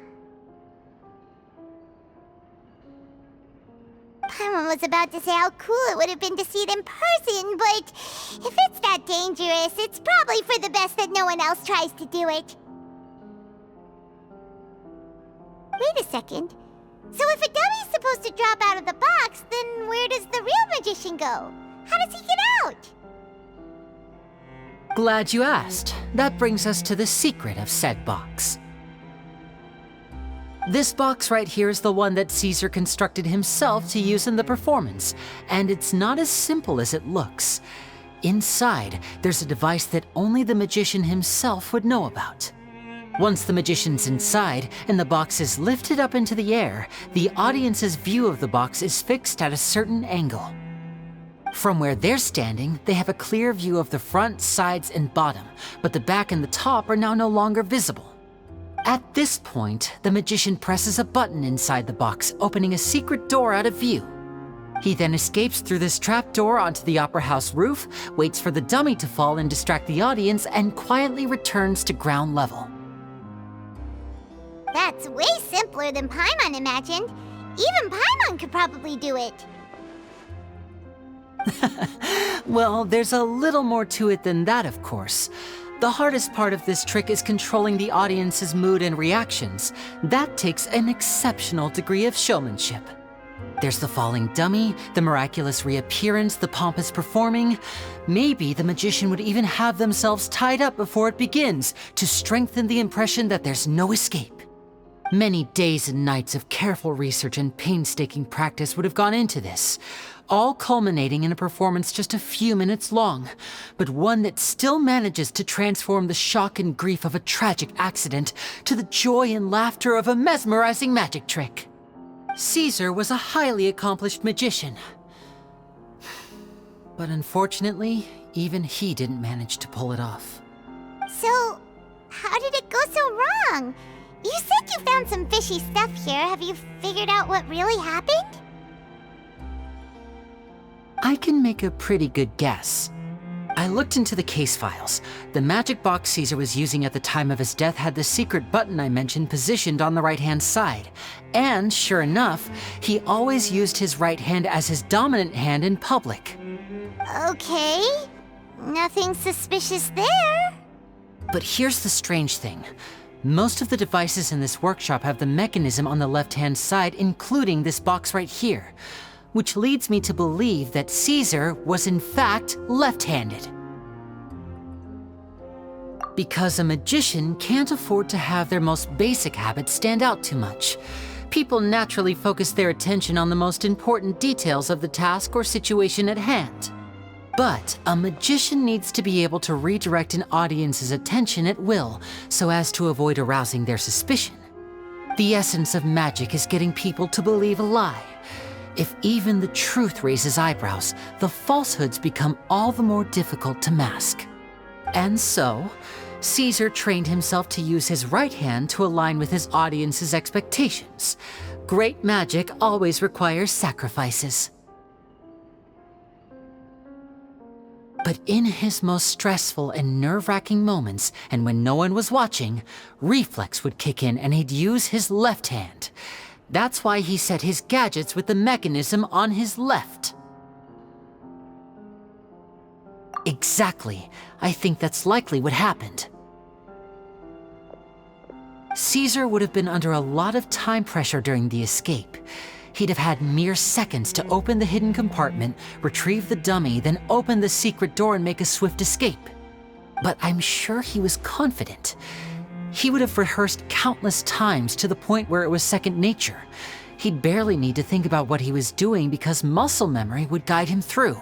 Paimon was about to say how cool it would have been to see it in person, but if it's that dangerous, it's probably for the best that no one else tries to do it. Wait a second. So if a dummy's supposed to drop out of the box, then where does the real magician go? How does he get out? Glad you asked. That brings us to the secret of said box. This box right here is the one that Caesar constructed himself to use in the performance, and it's not as simple as it looks. Inside, there's a device that only the magician himself would know about. Once the magician's inside and the box is lifted up into the air, the audience's view of the box is fixed at a certain angle. From where they're standing, they have a clear view of the front, sides, and bottom, but the back and the top are now no longer visible. At this point, the magician presses a button inside the box, opening a secret door out of view. He then escapes through this trapdoor onto the opera house roof, waits for the dummy to fall and distract the audience, and quietly returns to ground level. That's way simpler than Paimon imagined. Even Paimon could probably do it. Well, there's a little more to it than that, of course. The hardest part of this trick is controlling the audience's mood and reactions. That takes an exceptional degree of showmanship. There's the falling dummy, the miraculous reappearance, the pompous performing. Maybe the magician would even have themselves tied up before it begins to strengthen the impression that there's no escape. Many days and nights of careful research and painstaking practice would have gone into this, all culminating in a performance just a few minutes long, but one that still manages to transform the shock and grief of a tragic accident to the joy and laughter of a mesmerizing magic trick. Caesar was a highly accomplished magician, but unfortunately, even he didn't manage to pull it off. So, how did it go so wrong? You said you found some fishy stuff here. Have you figured out what really happened? I can make a pretty good guess. I looked into the case files. The magic box Caesar was using at the time of his death had the secret button I mentioned positioned on the right-hand side. And sure enough, he always used his right hand as his dominant hand in public. Okay, nothing suspicious there. But here's the strange thing. Most of the devices in this workshop have the mechanism on the left-hand side, including this box right here, which leads me to believe that Caesar was in fact left-handed. Because a magician can't afford to have their most basic habits stand out too much. People naturally focus their attention on the most important details of the task or situation at hand. But a magician needs to be able to redirect an audience's attention at will so as to avoid arousing their suspicion. The essence of magic is getting people to believe a lie. If even the truth raises eyebrows, the falsehoods become all the more difficult to mask. And so, Caesar trained himself to use his right hand to align with his audience's expectations. Great magic always requires sacrifices. But in his most stressful and nerve-wracking moments, and when no one was watching, reflex would kick in and he'd use his left hand. That's why he set his gadgets with the mechanism on his left. Exactly. I think that's likely what happened. Caesar would have been under a lot of time pressure during the escape. He'd have had mere seconds to open the hidden compartment, retrieve the dummy, then open the secret door and make a swift escape. But I'm sure he was confident. He would have rehearsed countless times to the point where it was second nature. He'd barely need to think about what he was doing because muscle memory would guide him through.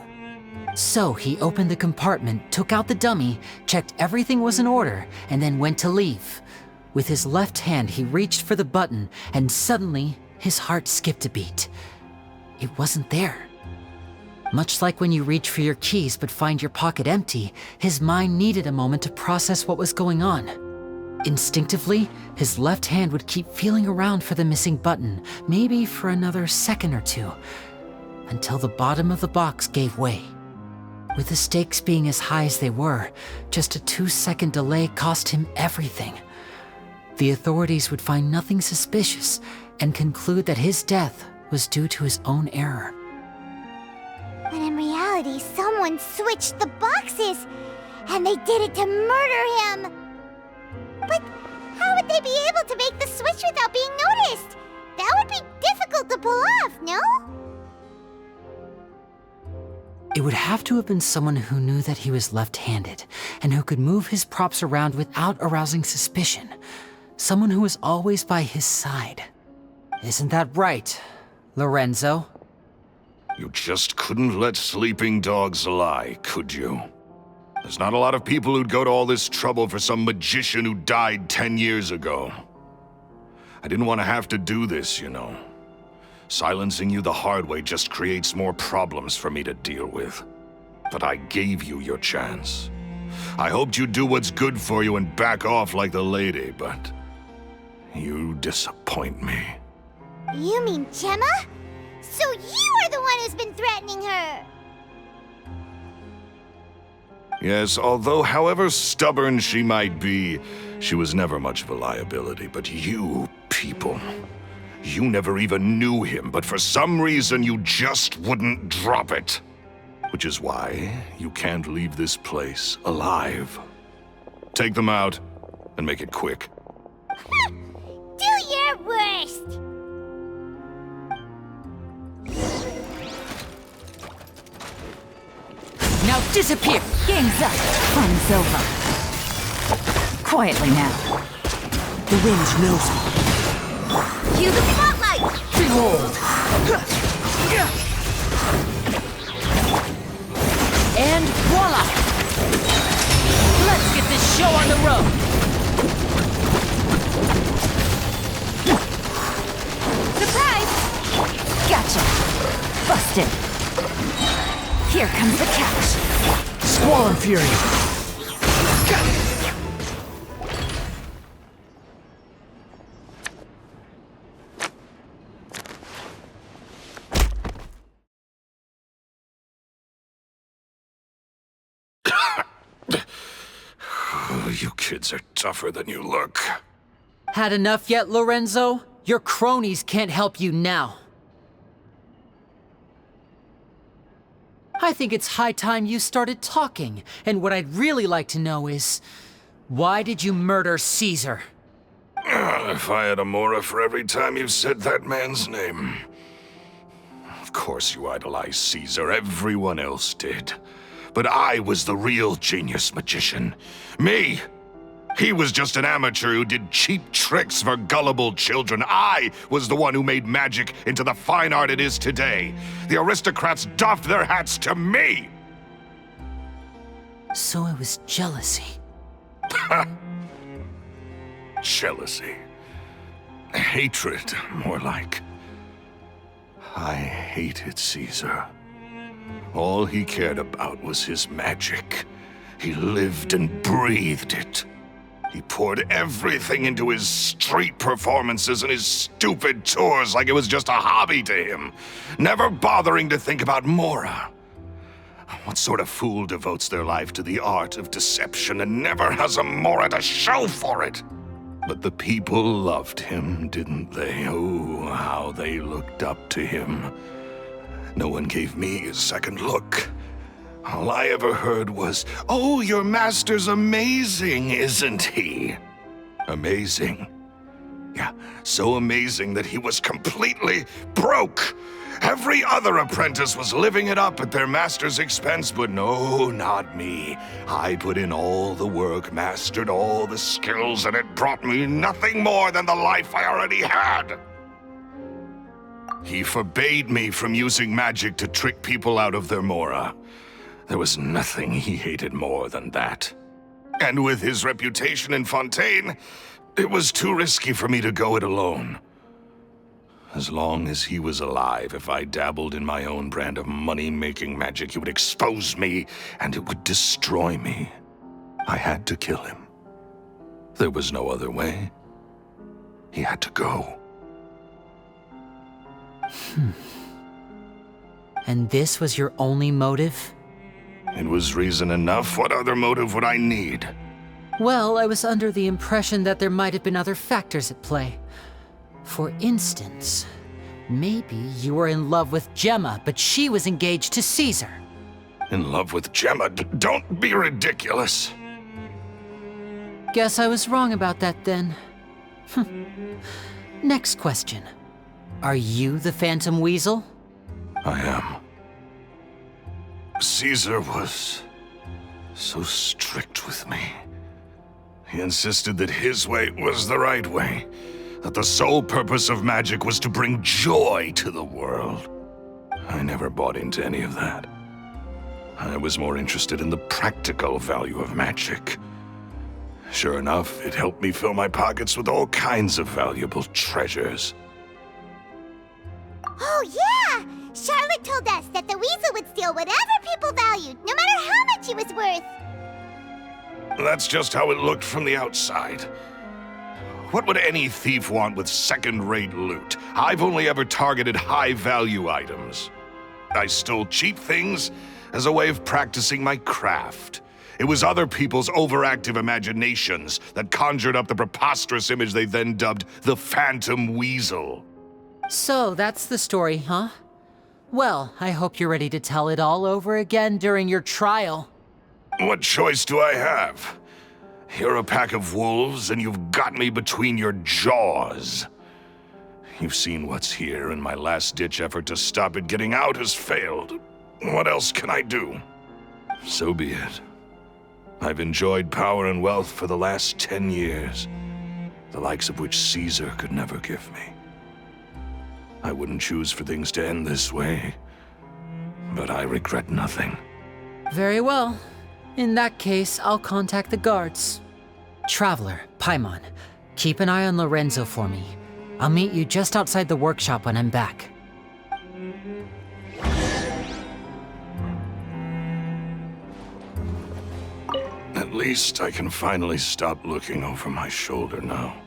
So he opened the compartment, took out the dummy, checked everything was in order, and then went to leave. With his left hand, he reached for the button, and suddenly, his heart skipped a beat. It wasn't there. Much like when you reach for your keys but find your pocket empty, his mind needed a moment to process what was going on. Instinctively, his left hand would keep feeling around for the missing button, maybe for another second or two, until the bottom of the box gave way. With the stakes being as high as they were, just a 2-second delay cost him everything. The authorities would find nothing suspicious and conclude that his death was due to his own error. But in reality, someone switched the boxes, and they did it to murder him. But how would they be able to make the switch without being noticed? That would be difficult to pull off, no? It would have to have been someone who knew that he was left-handed, and who could move his props around without arousing suspicion. Someone who was always by his side. Isn't that right, Lorenzo? You just couldn't let sleeping dogs lie, could you? There's not a lot of people who'd go to all this trouble for some magician who died 10 years ago. I didn't want to have to do this, you know. Silencing you the hard way just creates more problems for me to deal with. But I gave you your chance. I hoped you'd do what's good for you and back off like the lady, but you disappoint me. You mean Gemma? So you are the one who's been threatening her! Yes, although however stubborn she might be, she was never much of a liability. But you people, you never even knew him, but for some reason you just wouldn't drop it. Which is why you can't leave this place alive. Take them out, and make it quick. Do your worst! Now disappear! Game's up! Fun's over. Quietly now. The wind knows me. Cue the spotlight! Behold! And voila! Let's get this show on the road! Surprise! Gotcha! Busted! Here comes the catch! Squall and Fury! You kids are tougher than you look. Had enough yet, Lorenzo? Your cronies can't help you now. I think it's high time you started talking, and what I'd really like to know is, why did you murder Caesar? If I had a mora for every time you said that man's name. Of course you idolized Caesar, everyone else did. But I was the real genius magician. Me! He was just an amateur who did cheap tricks for gullible children. I was the one who made magic into the fine art it is today. The aristocrats doffed their hats to me! So it was jealousy. Jealousy. Hatred, more like. I hated Caesar. All he cared about was his magic. He lived and breathed it. He poured everything into his street performances and his stupid tours like it was just a hobby to him, never bothering to think about Mora. What sort of fool devotes their life to the art of deception and never has a Mora to show for it? But the people loved him, didn't they? Oh, how they looked up to him. No one gave me a second look. All I ever heard was, "Oh, your master's amazing, isn't he?" Amazing. Yeah, so amazing that he was completely broke. Every other apprentice was living it up at their master's expense, but no, not me. I put in all the work, mastered all the skills, and it brought me nothing more than the life I already had. He forbade me from using magic to trick people out of their Mora. There was nothing he hated more than that. And with his reputation in Fontaine, it was too risky for me to go it alone. As long as he was alive, if I dabbled in my own brand of money-making magic, he would expose me, and it would destroy me. I had to kill him. There was no other way. He had to go. And this was your only motive? It was reason enough. What other motive would I need? Well, I was under the impression that there might have been other factors at play. For instance, maybe you were in love with Gemma, but she was engaged to Caesar. In love with Gemma? Don't be ridiculous. Guess I was wrong about that then. Next question. Are you the Phantom Weasel? I am. Caesar was so strict with me. He insisted that his way was the right way, that the sole purpose of magic was to bring joy to the world. I never bought into any of that. I was more interested in the practical value of magic. Sure enough, it helped me fill my pockets with all kinds of valuable treasures. Oh, yeah! Charlotte told us that the weasel would steal whatever people valued, no matter how much it was worth. That's just how it looked from the outside. What would any thief want with second-rate loot? I've only ever targeted high-value items. I stole cheap things as a way of practicing my craft. It was other people's overactive imaginations that conjured up the preposterous image they then dubbed the Phantom Weasel. So that's the story, huh? Well, I hope you're ready to tell it all over again during your trial. What choice do I have? You're a pack of wolves, and you've got me between your jaws. You've seen what's here, and my last-ditch effort to stop it getting out has failed. What else can I do? So be it. I've enjoyed power and wealth for the last 10 years, the likes of which Caesar could never give me. I wouldn't choose for things to end this way, but I regret nothing. Very well. In that case, I'll contact the guards. Traveler, Paimon, keep an eye on Lorenzo for me. I'll meet you just outside the workshop when I'm back. At least I can finally stop looking over my shoulder now.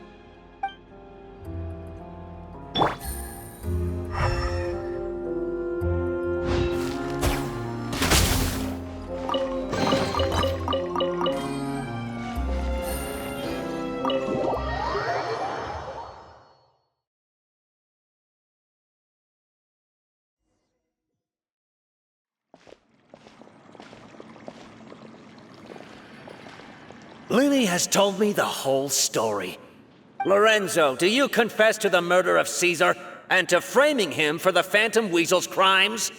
LYNEY has told me the whole story. Lorenzo, do you confess to the murder of Caesar and to framing him for the Phantom Weasel's crimes?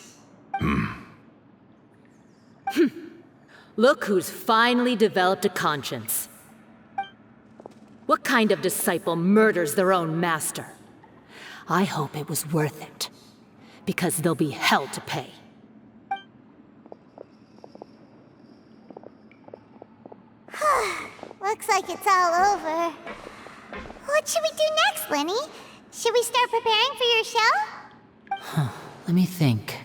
Look who's finally developed a conscience. What kind of disciple murders their own master? I hope it was worth it, because there'll be hell to pay. Looks like it's all over. What should we do next, LYNEY? Should we start preparing for your show? Let me think.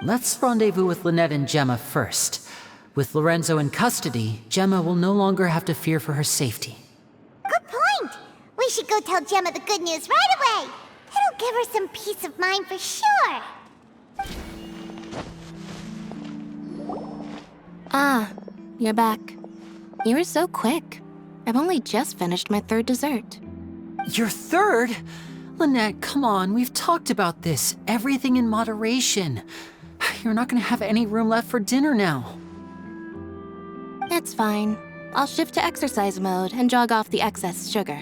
Let's rendezvous with Lynette and Gemma first. With Lorenzo in custody, Gemma will no longer have to fear for her safety. Good point! We should go tell Gemma the good news right away! It'll give her some peace of mind for sure! Ah, you're back. You were so quick. I've only just finished my third dessert. Your third? Lynette, come on, we've talked about this. Everything in moderation. You're not gonna have any room left for dinner now. It's fine. I'll shift to exercise mode and jog off the excess sugar.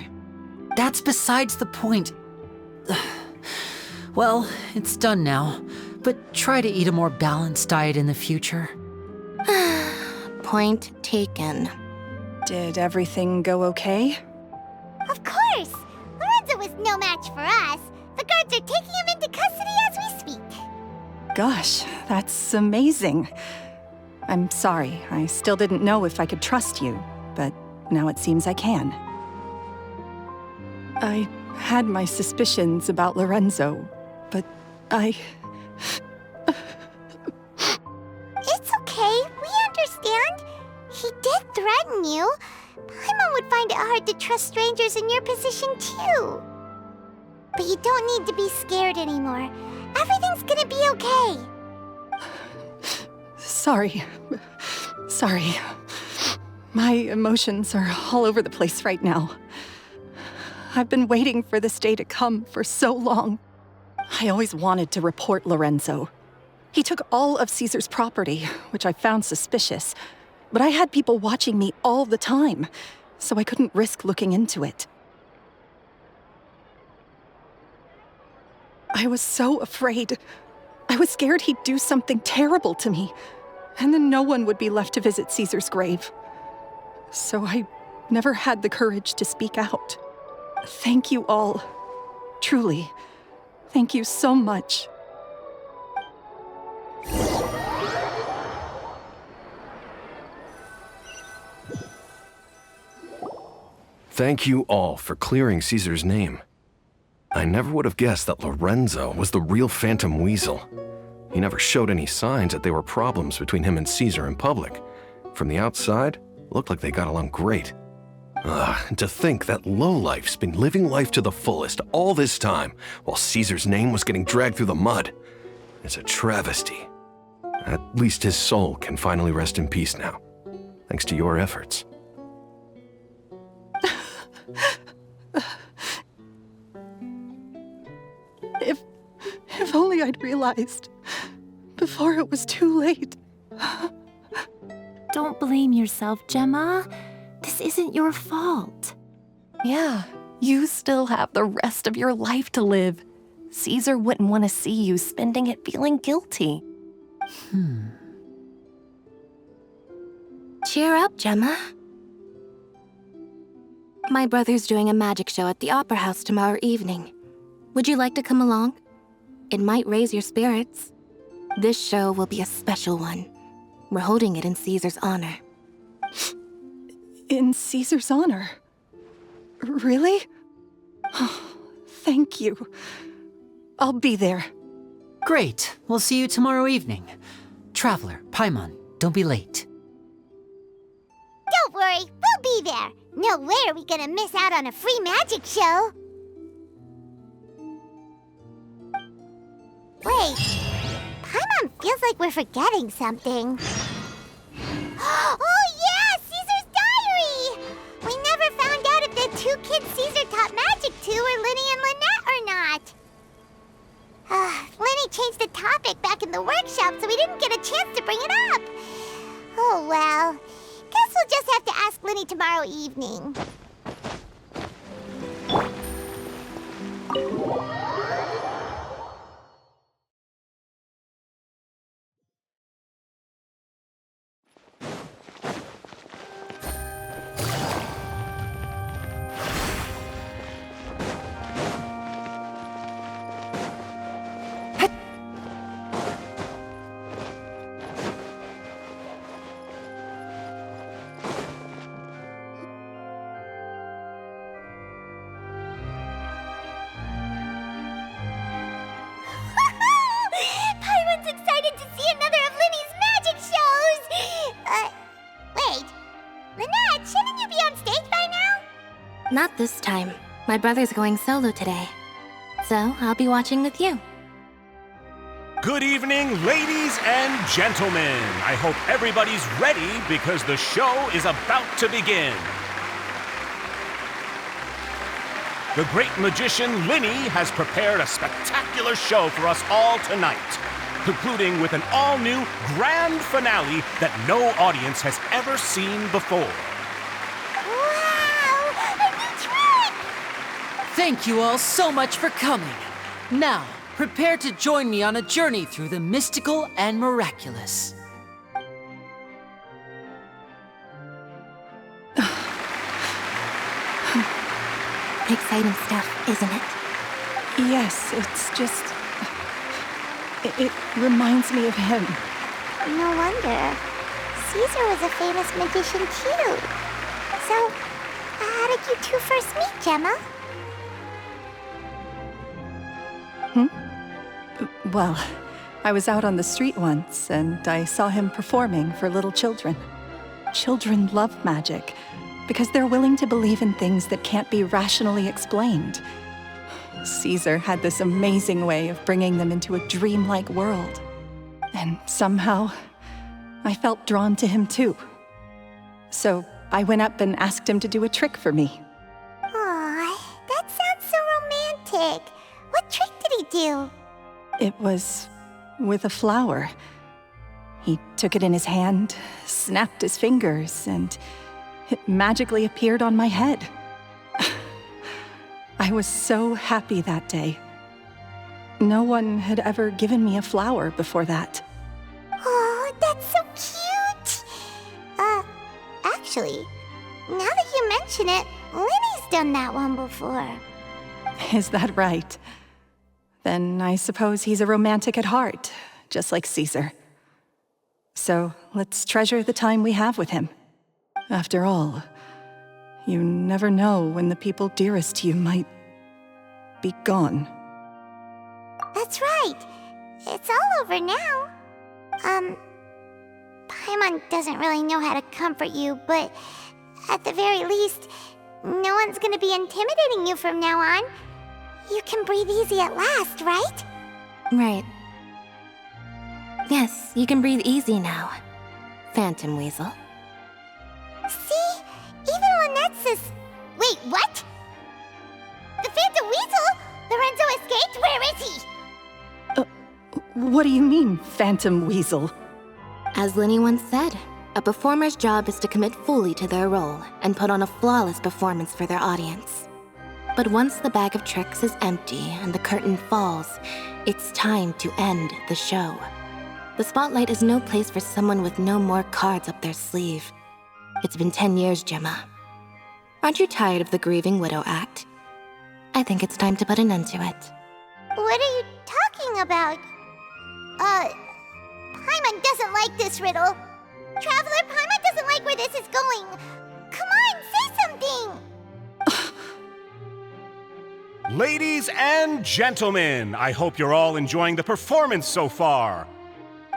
That's besides the point. Well, it's done now, but try to eat a more balanced diet in the future. Point taken. Did everything go okay? Of course! Lorenzo was no match for us. The guards are taking him into custody as we speak. Gosh, that's amazing. I'm sorry, I still didn't know if I could trust you, but now it seems I can. I had my suspicions about Lorenzo, but It's okay, we understand. He did threaten you. Paimon would find it hard to trust strangers in your position too. But you don't need to be scared anymore. Everything's gonna be okay. sorry. Sorry. My emotions are all over the place right now. I've been waiting for this day to come for so long. I always wanted to report Lorenzo. He took all of Caesar's property, which I found suspicious, but I had people watching me all the time, so I couldn't risk looking into it. I was so afraid. I was scared he'd do something terrible to me, And then no one would be left to visit Caesar's grave. So I never had the courage to speak out. Thank you all. Truly. Thank you so much. Thank you all for clearing Caesar's name. I never would have guessed that Lorenzo was the real Phantom Weasel. He never showed any signs that there were problems between him and Caesar in public. From the outside, it looked like they got along great. And to think that lowlife's been living life to the fullest all this time, while Caesar's name was getting dragged through the mud. It's a travesty. At least his soul can finally rest in peace now, thanks to your efforts. If only I'd realized before it was too late. Don't blame yourself, Gemma. This isn't your fault. Yeah, you still have the rest of your life to live. Caesar wouldn't want to see you spending it feeling guilty. Cheer up, Gemma. My brother's doing a magic show at the Opera House tomorrow evening. Would you like to come along? It might raise your spirits. This show will be a special one. We're holding it in Caesar's honor. In Caesar's honor? Really? Oh, thank you. I'll be there. Great. We'll see you tomorrow evening. Traveler, Paimon, don't be late. Don't worry, we'll be there. No way are we gonna miss out on a free magic show. Wait, Paimon feels like we're forgetting something. Oh yeah, Caesar's diary! We never found out if the two kids Caesar taught magic to were Lyney and Lynette or not. Lyney changed the topic back in the workshop, so we didn't get a chance to bring it up. Oh well, guess we'll just have to ask Lyney tomorrow evening. Paimon's excited to see another of Lyney's magic shows! Wait. Lynette, shouldn't you be on stage by now? Not this time. My brother's going solo today. So I'll be watching with you. Good evening, ladies and gentlemen. I hope everybody's ready because the show is about to begin. The great magician Lyney has prepared a spectacular show for us all tonight, concluding with an all-new grand finale that no audience has ever seen before. Wow! A new trick! Thank you all so much for coming. Now, prepare to join me on a journey through the mystical and miraculous. Exciting stuff, isn't it? Yes, it's just... It reminds me of him. No wonder. Caesar was a famous magician too. So, how did you two first meet, Gemma? Well, I was out on the street once, and I saw him performing for little children. Children love magic, because they're willing to believe in things that can't be rationally explained. Caesar had this amazing way of bringing them into a dreamlike world. And somehow, I felt drawn to him too. So I went up and asked him to do a trick for me. Aw, that sounds so romantic. What trick did he do? It was with a flower. He took it in his hand, snapped his fingers, and it magically appeared on my head. I was so happy that day. No one had ever given me a flower before that. Oh, that's so unfortunate. Linny's done that one before. Is that right? Then I suppose he's a romantic at heart, just like Caesar. So let's treasure the time we have with him. After all, you never know when the people dearest to you might be gone. That's right. It's all over now. Paimon doesn't really know how to comfort you, but at the very least, no one's gonna be intimidating you from now on. You can breathe easy at last, right? Right. Yes, you can breathe easy now, Phantom Weasel. See? Even Lynette says... Wait, what? The Phantom Weasel? Lorenzo escaped? Where is he? What do you mean, Phantom Weasel? As LYNEY once said, a performer's job is to commit fully to their role and put on a flawless performance for their audience. But once the bag of tricks is empty and the curtain falls, it's time to end the show. The spotlight is no place for someone with no more cards up their sleeve. It's been 10 years, Gemma. Aren't you tired of the grieving widow act? I think it's time to put an end to it. What are you talking about? Paimon doesn't like this riddle. Traveler, Paimon doesn't like where this is going. Come on, say something! Ladies and gentlemen, I hope you're all enjoying the performance so far.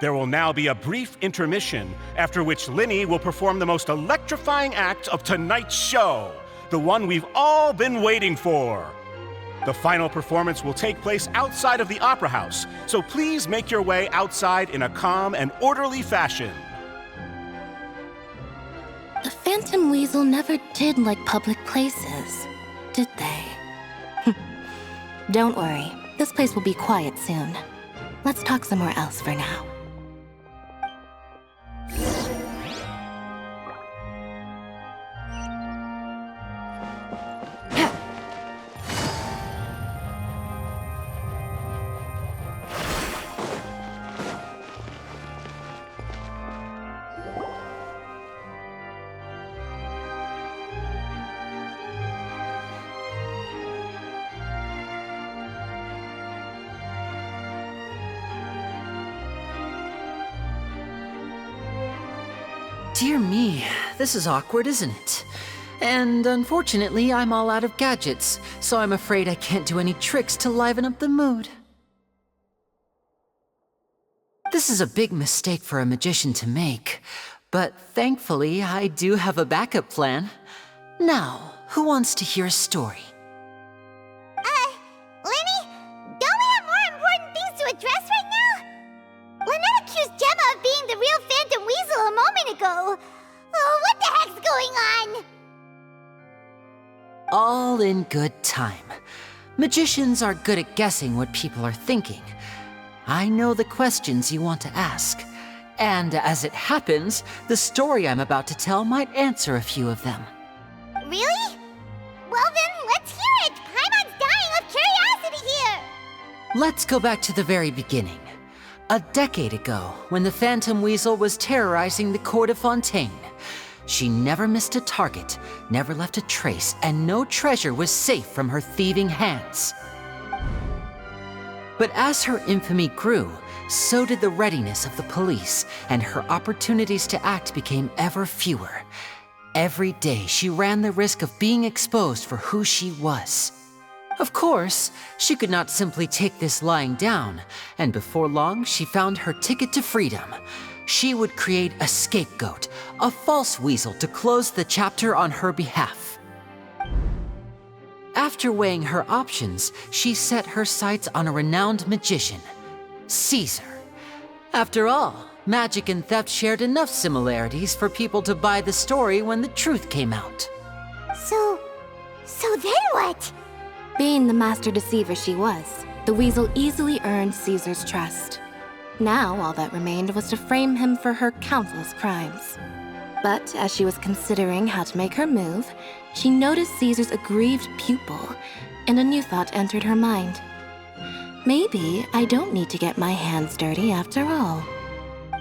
There will now be a brief intermission, after which LYNEY will perform the most electrifying act of tonight's show, the one we've all been waiting for. The final performance will take place outside of the Opera House, so please make your way outside in a calm and orderly fashion. The Phantom Weasel never did like public places, did they? Don't worry, this place will be quiet soon. Let's talk somewhere else for now. Dear me, this is awkward, isn't it? And unfortunately, I'm all out of gadgets, so I'm afraid I can't do any tricks to liven up the mood. This is a big mistake for a magician to make, but thankfully, I do have a backup plan. Now, who wants to hear a story? LYNEY, don't we have more important things to address right now? Lynette accused Gemma of being the real Phantom Weasel a moment ago. Oh, what the heck's going on? All in good time. Magicians are good at guessing what people are thinking. I know the questions you want to ask. And as it happens, the story I'm about to tell might answer a few of them. Really? Well then, let's hear it! Paimon's dying of curiosity here! Let's go back to the very beginning. A decade ago, when the Phantom Weasel was terrorizing the court of Fontaine. She never missed a target, never left a trace, and no treasure was safe from her thieving hands. But as her infamy grew, so did the readiness of the police, and her opportunities to act became ever fewer. Every day, she ran the risk of being exposed for who she was. Of course, she could not simply take this lying down, and before long, she found her ticket to freedom. She would create a scapegoat, a false weasel to close the chapter on her behalf. After weighing her options, she set her sights on a renowned magician, Caesar. After all, magic and theft shared enough similarities for people to buy the story when the truth came out. So then what? Being the master deceiver she was, the weasel easily earned Caesar's trust. Now, all that remained was to frame him for her countless crimes. But as she was considering how to make her move, she noticed Caesar's aggrieved pupil, and a new thought entered her mind. Maybe I don't need to get my hands dirty after all.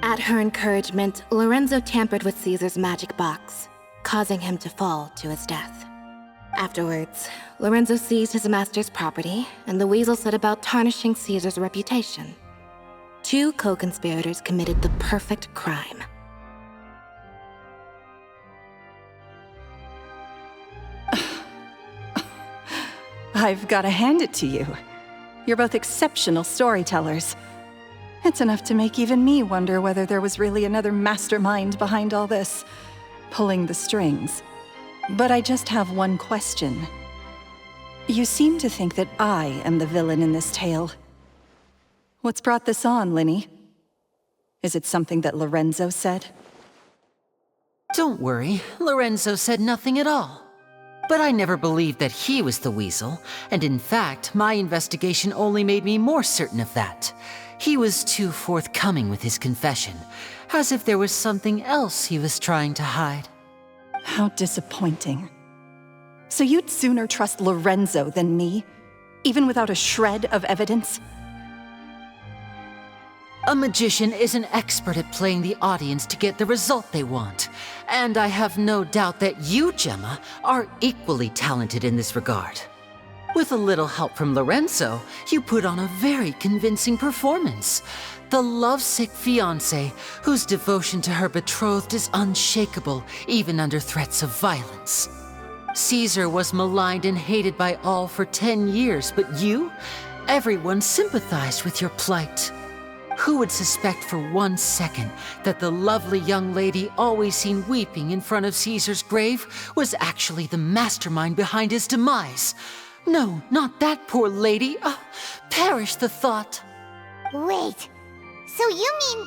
At her encouragement, Lorenzo tampered with Caesar's magic box, causing him to fall to his death. Afterwards, Lorenzo seized his master's property, and the weasel set about tarnishing Caesar's reputation. 2 co-conspirators committed the perfect crime. I've got to hand it to you. You're both exceptional storytellers. It's enough to make even me wonder whether there was really another mastermind behind all this, pulling the strings. But I just have one question. You seem to think that I am the villain in this tale. What's brought this on, LYNEY? Is it something that Lorenzo said? Don't worry, Lorenzo said nothing at all. But I never believed that he was the weasel, and in fact, my investigation only made me more certain of that. He was too forthcoming with his confession, as if there was something else he was trying to hide. How disappointing. So you'd sooner trust Lorenzo than me, even without a shred of evidence? A magician is an expert at playing the audience to get the result they want. And I have no doubt that you, Gemma, are equally talented in this regard. With a little help from Lorenzo, you put on a very convincing performance. The lovesick fiancé, whose devotion to her betrothed is unshakable, even under threats of violence. Caesar was maligned and hated by all for 10 years, but you? Everyone sympathized with your plight. Who would suspect for 1 second that the lovely young lady always seen weeping in front of Caesar's grave was actually the mastermind behind his demise? No, not that poor lady. Perish the thought. Wait, so you mean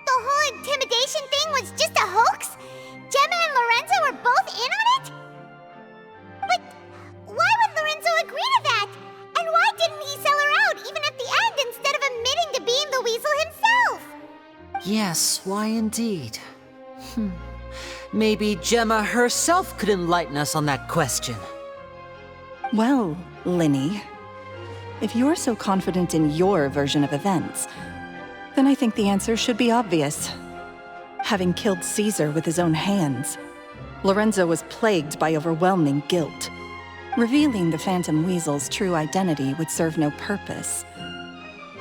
the whole intimidation thing was just a hoax? Gemma and Lorenzo were both in on it? But why would Lorenzo agree to that? And why didn't he sell her out even at the end instead of admitting to being the weasel himself? Yes, why indeed? Maybe Gemma herself could enlighten us on that question. Well, LYNEY, if you're so confident in your version of events, then I think the answer should be obvious. Having killed Caesar with his own hands, Lorenzo was plagued by overwhelming guilt. Revealing the Phantom Weasel's true identity would serve no purpose.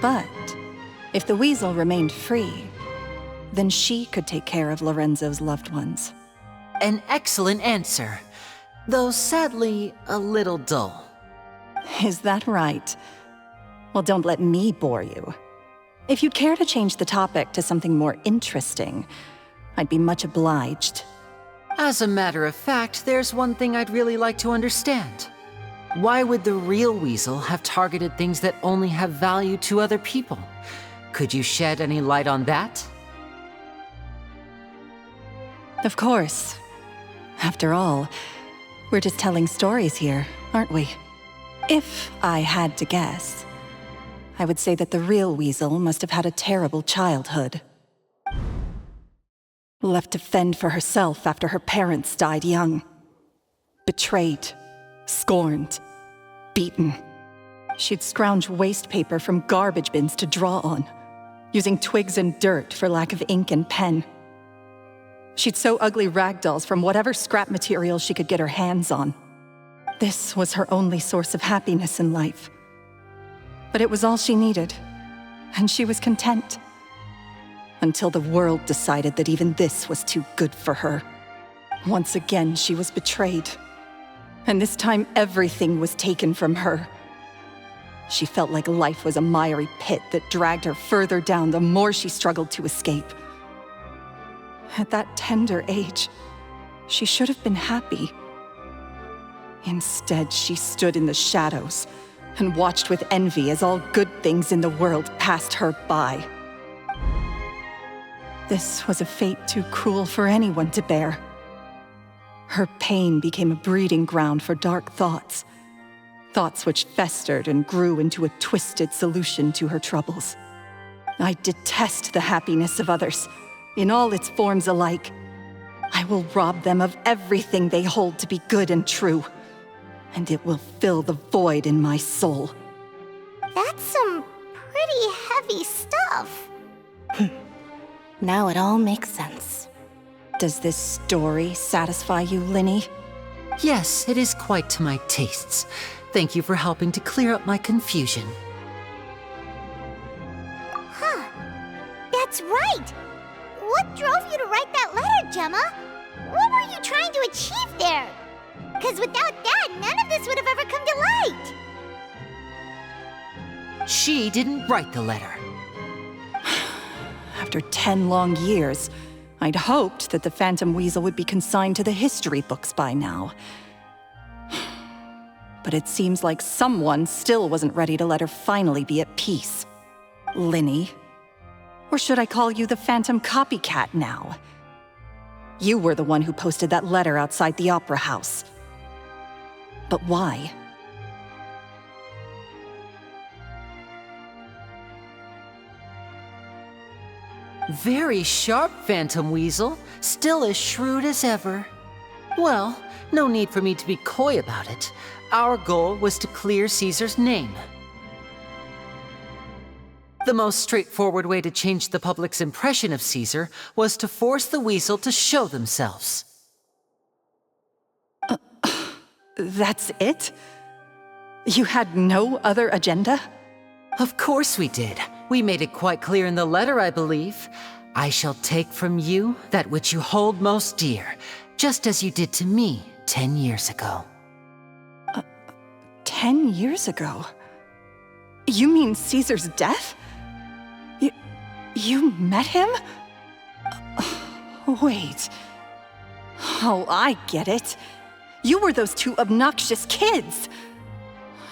But if the weasel remained free, then she could take care of Lorenzo's loved ones. An excellent answer, though sadly a little dull. Is that right? Well, don't let me bore you. If you'd care to change the topic to something more interesting, I'd be much obliged. As a matter of fact, there's one thing I'd really like to understand. Why would the real weasel have targeted things that only have value to other people? Could you shed any light on that? Of course. After all, we're just telling stories here, aren't we? If I had to guess, I would say that the real weasel must have had a terrible childhood. Left to fend for herself after her parents died young. Betrayed, scorned, beaten. She'd scrounge waste paper from garbage bins to draw on, using twigs and dirt for lack of ink and pen. She'd sew ugly rag dolls from whatever scrap material she could get her hands on. This was her only source of happiness in life. But it was all she needed, and she was content. Until the world decided that even this was too good for her. Once again, she was betrayed. And this time, everything was taken from her. She felt like life was a miry pit that dragged her further down the more she struggled to escape. At that tender age, she should have been happy. Instead, she stood in the shadows and watched with envy as all good things in the world passed her by. This was a fate too cruel for anyone to bear. Her pain became a breeding ground for dark thoughts. Thoughts which festered and grew into a twisted solution to her troubles. I detest the happiness of others, in all its forms alike. I will rob them of everything they hold to be good and true, and it will fill the void in my soul. That's some pretty heavy stuff. Now it all makes sense. Does this story satisfy you, LYNEY? Yes, it is quite to my tastes. Thank you for helping to clear up my confusion. Huh. That's right! What drove you to write that letter, Gemma? What were you trying to achieve there? Because without that, none of this would have ever come to light. She didn't write the letter. After 10 long years, I'd hoped that the Phantom Weasel would be consigned to the history books by now. But it seems like someone still wasn't ready to let her finally be at peace. LYNEY. Or should I call you the Phantom Copycat now? You were the one who posted that letter outside the Opera House. But why? Very sharp, Phantom Weasel. Still as shrewd as ever. Well, no need for me to be coy about it. Our goal was to clear Caesar's name. The most straightforward way to change the public's impression of Caesar was to force the Weasel to show themselves. That's it? You had no other agenda? Of course we did. We made it quite clear in the letter, I believe. I shall take from you that which you hold most dear, just as you did to me 10 years ago. 10 years ago? You mean Caesar's death? You met him? Wait. Oh, I get it. You were those two obnoxious kids.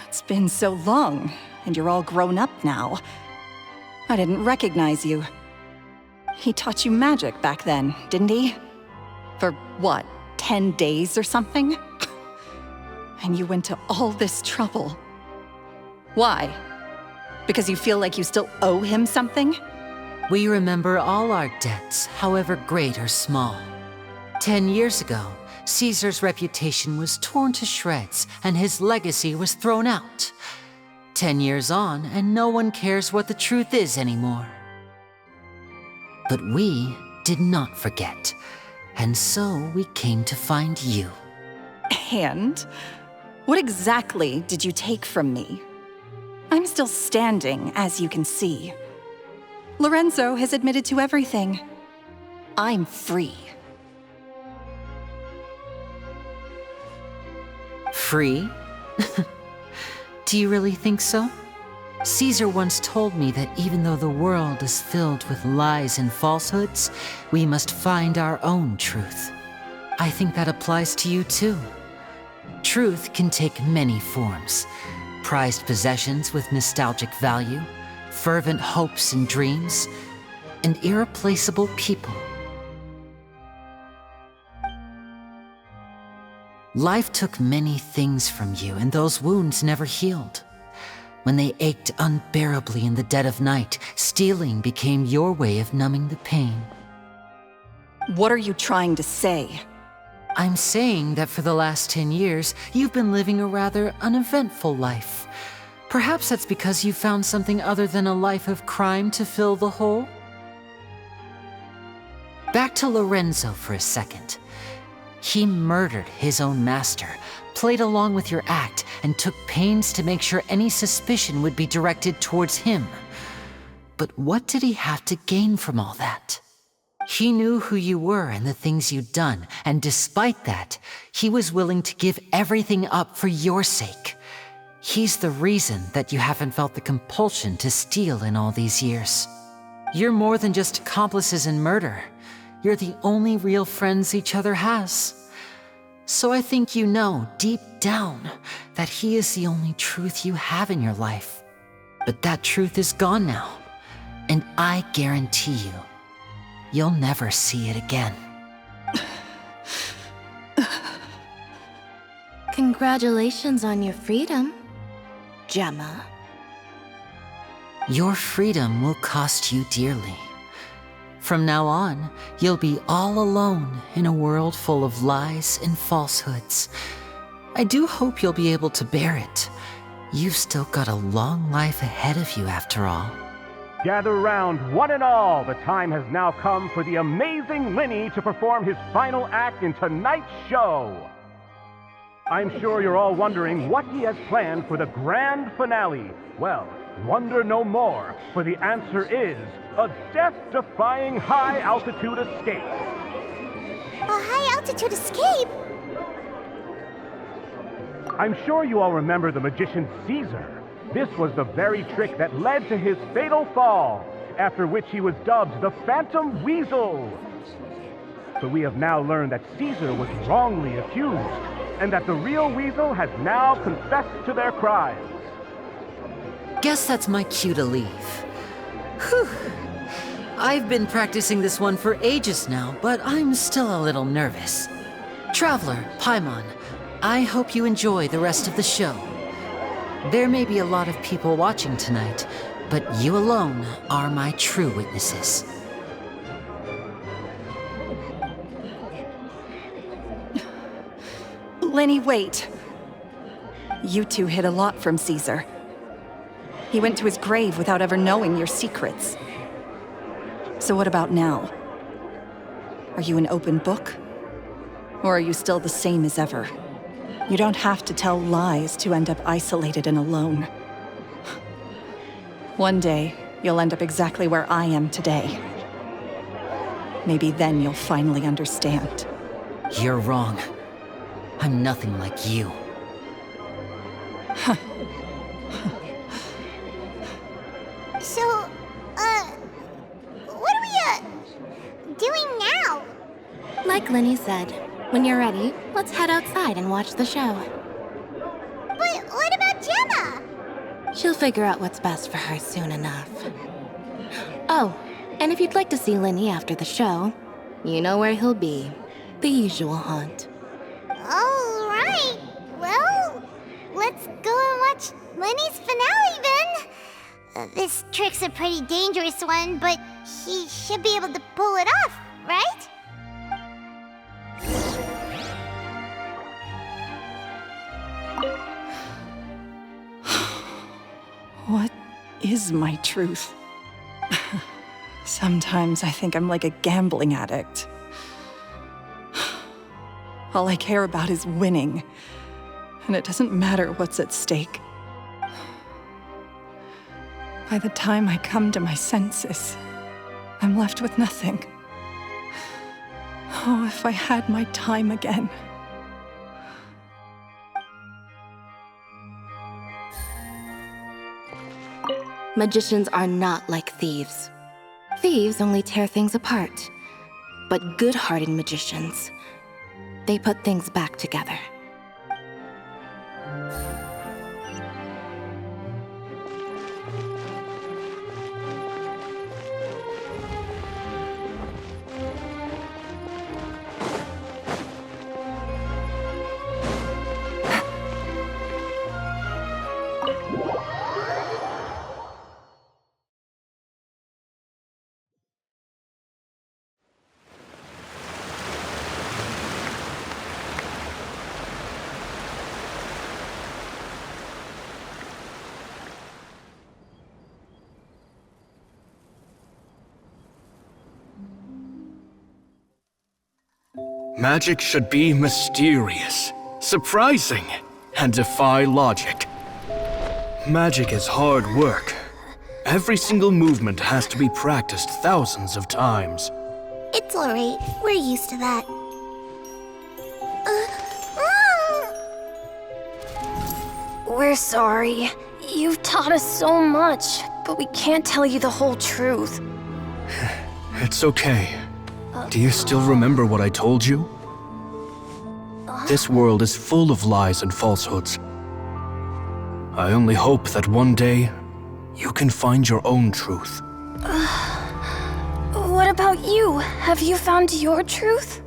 It's been so long, and you're all grown up now. I didn't recognize you. He taught you magic back then, didn't he? For what, 10 days or something? And you went to all this trouble. Why? Because you feel like you still owe him something? We remember all our debts, however great or small. 10 years ago, Caesar's reputation was torn to shreds and his legacy was thrown out. 10 years on, and no one cares what the truth is anymore. But we did not forget, and so we came to find you. And? What exactly did you take from me? I'm still standing, as you can see. Lorenzo has admitted to everything. I'm free. Free? Do you really think so? Caesar once told me that even though the world is filled with lies and falsehoods, we must find our own truth. I think that applies to you too. Truth can take many forms. Prized possessions with nostalgic value, fervent hopes and dreams, and irreplaceable people. Life took many things from you, and those wounds never healed. When they ached unbearably in the dead of night, stealing became your way of numbing the pain. What are you trying to say? I'm saying that for the last 10 years, you've been living a rather uneventful life. Perhaps that's because you found something other than a life of crime to fill the hole? Back to Lorenzo for a second. He murdered his own master, played along with your act, and took pains to make sure any suspicion would be directed towards him. But what did he have to gain from all that? He knew who you were and the things you'd done, and despite that, he was willing to give everything up for your sake. He's the reason that you haven't felt the compulsion to steal in all these years. You're more than just accomplices in murder. You're the only real friends each other has. So I think you know, deep down, that he is the only truth you have in your life. But that truth is gone now, and I guarantee you, you'll never see it again. Congratulations on your freedom, Gemma. Your freedom will cost you dearly. From now on, you'll be all alone in a world full of lies and falsehoods. I do hope you'll be able to bear it. You've still got a long life ahead of you after all. Gather round, one and all. The time has now come for the amazing LYNEY to perform his final act in tonight's show. I'm sure you're all wondering what he has planned for the grand finale. Well, wonder no more, for the answer is a death-defying high-altitude escape. A high-altitude escape? I'm sure you all remember the magician Caesar. This was the very trick that led to his fatal fall, after which he was dubbed the Phantom Weasel. But we have now learned that Caesar was wrongly accused, and that the real Weasel has now confessed to their crimes. Guess that's my cue to leave. Whew. I've been practicing this one for ages now, but I'm still a little nervous. Traveler, Paimon, I hope you enjoy the rest of the show. There may be a lot of people watching tonight, but you alone are my true witnesses. Lyney, wait. You two hid a lot from Caesar. He went to his grave without ever knowing your secrets. So what about now? Are you an open book? Or are you still the same as ever? You don't have to tell lies to end up isolated and alone. One day, you'll end up exactly where I am today. Maybe then you'll finally understand. You're wrong. I'm nothing like you. So, what are we, doing now? Like Lyney said, when you're ready, let's head outside and watch the show. But what about Gemma? She'll figure out what's best for her soon enough. Oh, and if you'd like to see Lyney after the show, you know where he'll be. The usual haunt. All right. Well, let's go and watch Lyney's finale then. This trick's a pretty dangerous one, but he should be able to pull it off, right? What is my truth? Sometimes I think I'm like a gambling addict. All I care about is winning, and it doesn't matter what's at stake. By the time I come to my senses, I'm left with nothing. Oh, if I had my time again. Magicians are not like thieves. Thieves only tear things apart. But good-hearted magicians, they put things back together. Magic should be mysterious, surprising, and defy logic. Magic is hard work. Every single movement has to be practiced thousands of times. It's alright. We're used to that. We're sorry. You've taught us so much, but we can't tell you the whole truth. It's okay. Do you still remember what I told you? This world is full of lies and falsehoods. I only hope that one day, you can find your own truth. What about you? Have you found your truth?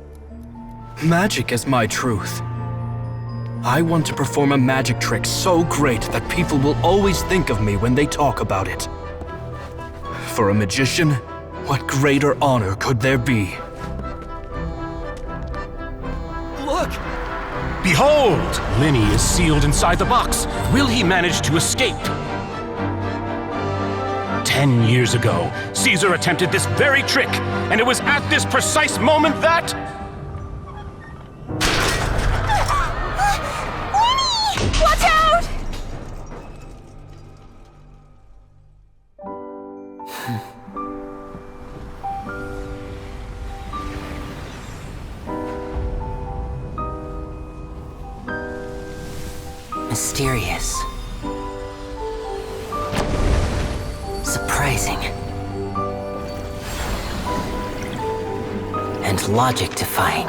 Magic is my truth. I want to perform a magic trick so great that people will always think of me when they talk about it. For a magician, what greater honor could there be? Look! Behold! Lyney is sealed inside the box. Will he manage to escape? 10 years ago, Caesar attempted this very trick, and it was at this precise moment that... Mysterious. Surprising. And logic-defying.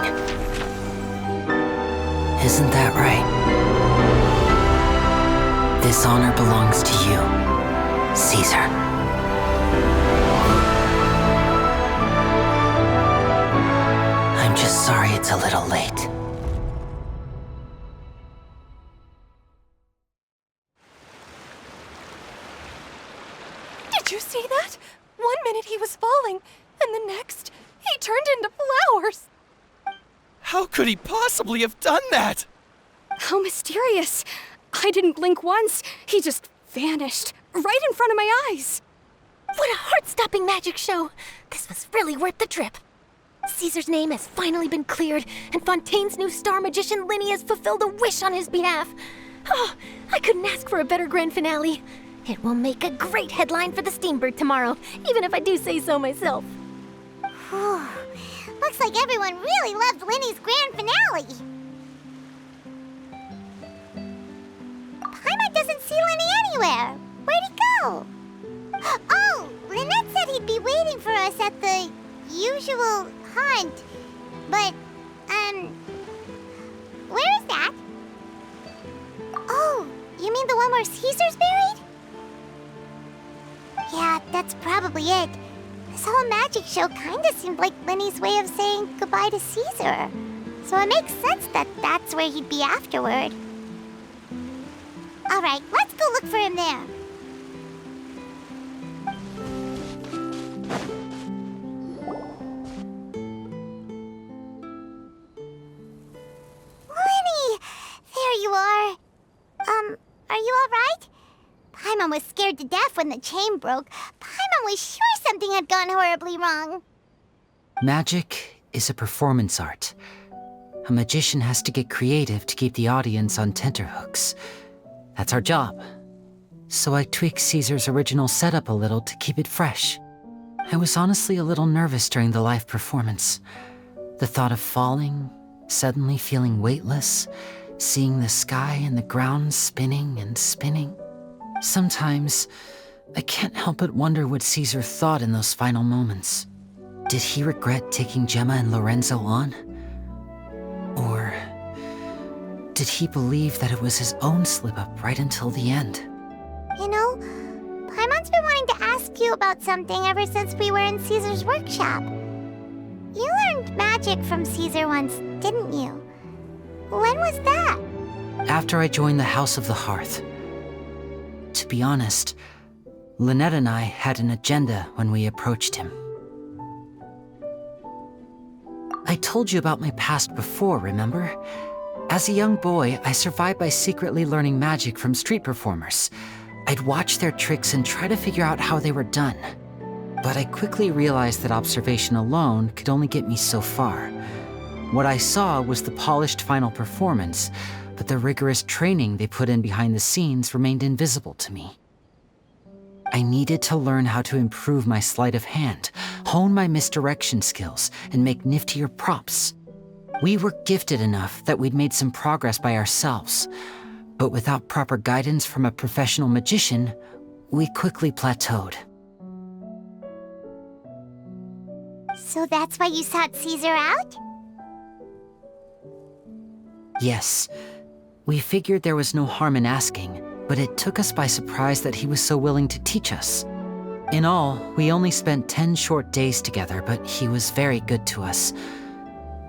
Isn't that right? This honor belongs to you, Caesar. I'm just sorry it's a little late. Did you see that? 1 minute he was falling, and the next, he turned into flowers. How could he possibly have done that? How mysterious. I didn't blink once. He just vanished, right in front of my eyes. What a heart-stopping magic show! This was really worth the trip. Caesar's name has finally been cleared, and Fontaine's new star magician LYNETTE has fulfilled a wish on his behalf. Oh, I couldn't ask for a better grand finale. It will make a great headline for the Steambird tomorrow, even if I do say so myself. Whew. Looks like everyone really loved LYNETTE's grand finale. Paimon doesn't see LYNETTE anywhere. Where'd he go? Oh, Lynette said he'd be waiting for us at the usual hunt. But, where is that? Oh, you mean the one where Caesar's buried? Yeah, that's probably it. This whole magic show kinda seemed like LYNNETTE's way of saying goodbye to Caesar. So it makes sense that that's where he'd be afterward. Alright, let's go look for him there. LYNNETTE! There you are. Are you alright? Paimon was scared to death when the chain broke. Paimon was sure something had gone horribly wrong. Magic is a performance art. A magician has to get creative to keep the audience on tenterhooks. That's our job. So I tweaked Caesar's original setup a little to keep it fresh. I was honestly a little nervous during the live performance. The thought of falling, suddenly feeling weightless, seeing the sky and the ground spinning and spinning. Sometimes, I can't help but wonder what Caesar thought in those final moments. Did he regret taking Gemma and Lorenzo on? Or did he believe that it was his own slip-up right until the end? You know, Paimon's been wanting to ask you about something ever since we were in Caesar's workshop. You learned magic from Caesar once, didn't you? When was that? After I joined the House of the Hearth. To be honest, Lynette and I had an agenda when we approached him. I told you about my past before, remember? As a young boy, I survived by secretly learning magic from street performers. I'd watch their tricks and try to figure out how they were done. But I quickly realized that observation alone could only get me so far. What I saw was the polished final performance, but the rigorous training they put in behind the scenes remained invisible to me. I needed to learn how to improve my sleight of hand, hone my misdirection skills, and make niftier props. We were gifted enough that we'd made some progress by ourselves, but without proper guidance from a professional magician, we quickly plateaued. So that's why you sought Caesar out? Yes. We figured there was no harm in asking, but it took us by surprise that he was so willing to teach us. In all, we only spent 10 short days together, but he was very good to us.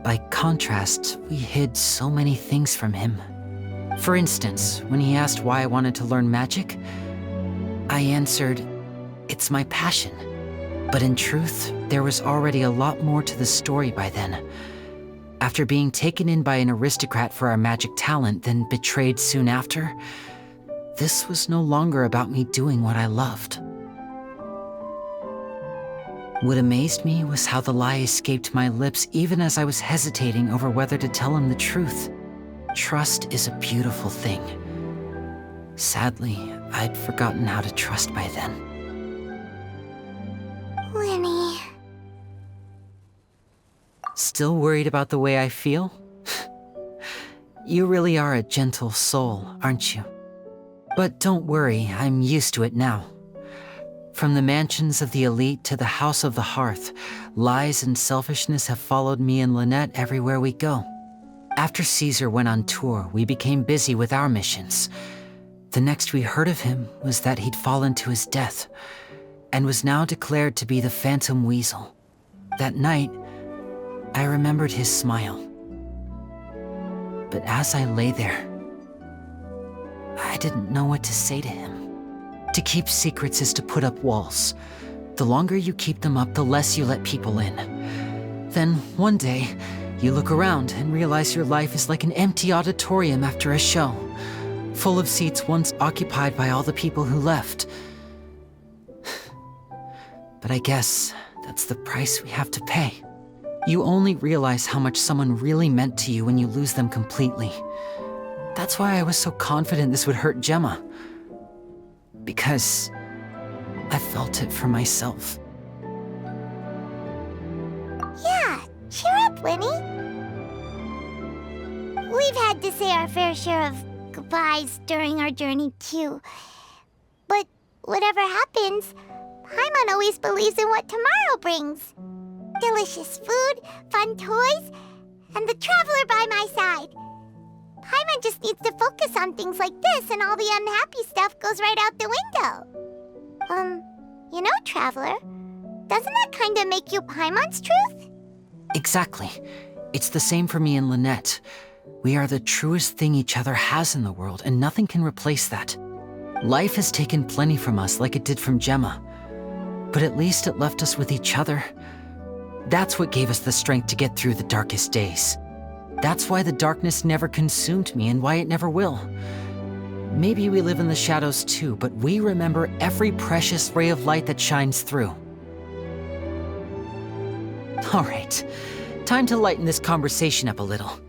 By contrast, we hid so many things from him. For instance, when he asked why I wanted to learn magic, I answered, "It's my passion." But in truth, there was already a lot more to the story by then. After being taken in by an aristocrat for our magic talent, then betrayed soon after, this was no longer about me doing what I loved. What amazed me was how the lie escaped my lips even as I was hesitating over whether to tell him the truth. Trust is a beautiful thing. Sadly, I'd forgotten how to trust by then. Lyney. Still worried about the way I feel? You really are a gentle soul, aren't you? But don't worry, I'm used to it now. From the mansions of the elite to the house of the hearth, lies and selfishness have followed me and Lynette everywhere we go. After Caesar went on tour, we became busy with our missions. The next we heard of him was that he'd fallen to his death, and was now declared to be the Phantom Weasel. That night, I remembered his smile. But as I lay there, I didn't know what to say to him. To keep secrets is to put up walls. The longer you keep them up, the less you let people in. Then, one day, you look around and realize your life is like an empty auditorium after a show, full of seats once occupied by all the people who left. But I guess that's the price we have to pay. You only realize how much someone really meant to you when you lose them completely. That's why I was so confident this would hurt Gemma. Because I felt it for myself. Yeah, cheer up, Lyney. We've had to say our fair share of goodbyes during our journey, too. But whatever happens, Paimon always believes in what tomorrow brings. Delicious food, fun toys, and the traveler by my side. Paimon just needs to focus on things like this, and all the unhappy stuff goes right out the window. You know, Traveler, doesn't that kind of make you Paimon's truth? Exactly. It's the same for me and Lynette. We are the truest thing each other has in the world, and nothing can replace that. Life has taken plenty from us, like it did from Gemma. But at least it left us with each other. That's what gave us the strength to get through the darkest days. That's why the darkness never consumed me and why it never will. Maybe we live in the shadows too, but we remember every precious ray of light that shines through. All right, time to lighten this conversation up a little.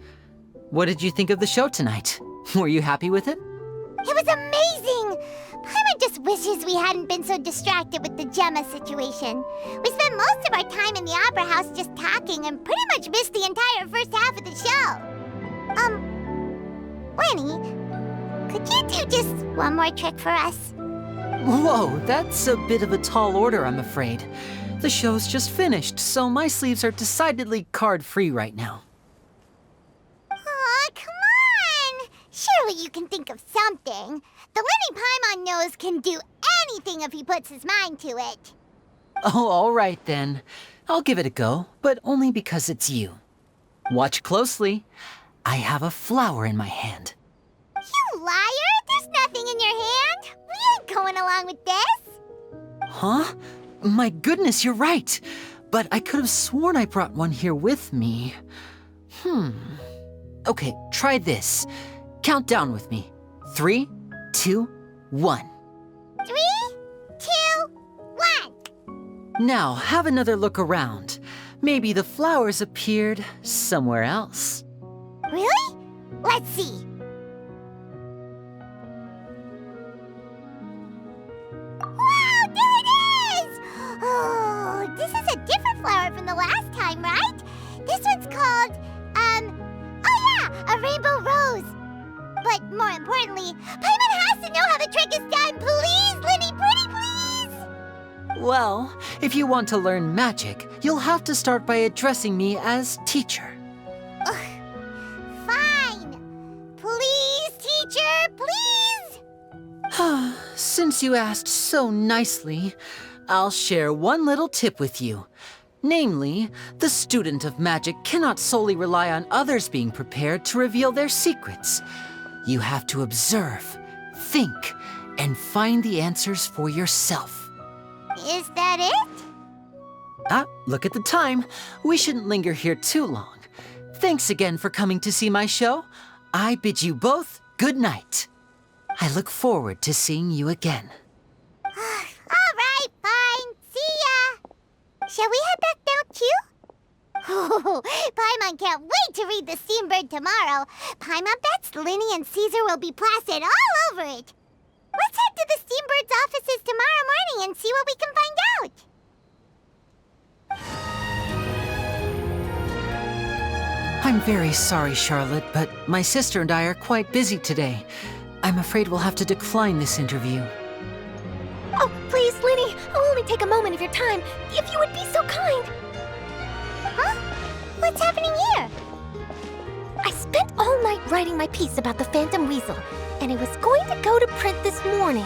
What did you think of the show tonight? Were you happy with it? It was amazing! Paimon just wishes we hadn't been so distracted with the Gemma situation. We spent most of our time in the opera house just talking and pretty much missed the entire first half of the show. Lyney, could you do just one more trick for us? Whoa, that's a bit of a tall order, I'm afraid. The show's just finished, so my sleeves are decidedly card-free right now. Aw, come on! Surely you can think of something. The Lyney Paimon knows can do anything if he puts his mind to it. Oh, all right then. I'll give it a go, but only because it's you. Watch closely. I have a flower in my hand. You liar! There's nothing in your hand! We ain't going along with this! Huh? My goodness, you're right. But I could have sworn I brought one here with me. Okay, try this. Count down with me. 3, 2, 1. 3, 2, 1. Now, have another look around. Maybe the flowers appeared somewhere else. Really? Let's see. Wow, there it is! Oh, this is a different flower from the last time, right? This one's called, oh yeah, a rainbow rose. But more importantly, Paimon has to know how the trick is done. Please, Lyney, pretty please! Well, if you want to learn magic, you'll have to start by addressing me as teacher. Ugh. Fine. Please, teacher, please! Since you asked so nicely, I'll share one little tip with you. Namely, the student of magic cannot solely rely on others being prepared to reveal their secrets. You have to observe, think, and find the answers for yourself. Is that it? Look at the time. We shouldn't linger here too long. Thanks again for coming to see my show. I bid you both good night. I look forward to seeing you again. All right, fine. See ya. Shall we head back now, too? Oh, Paimon can't wait to read The Steambird tomorrow. Paimon bets Lyney and Caesar will be placid all over it. Let's head to the Steambird's offices tomorrow morning and see what we can find out. I'm very sorry, Charlotte, but my sister and I are quite busy today. I'm afraid we'll have to decline this interview. Oh, please, Lyney, I'll only take a moment of your time, if you would be so kind. Huh? What's happening here? I spent all night writing my piece about the Phantom Weasel, and it was going to go to print this morning.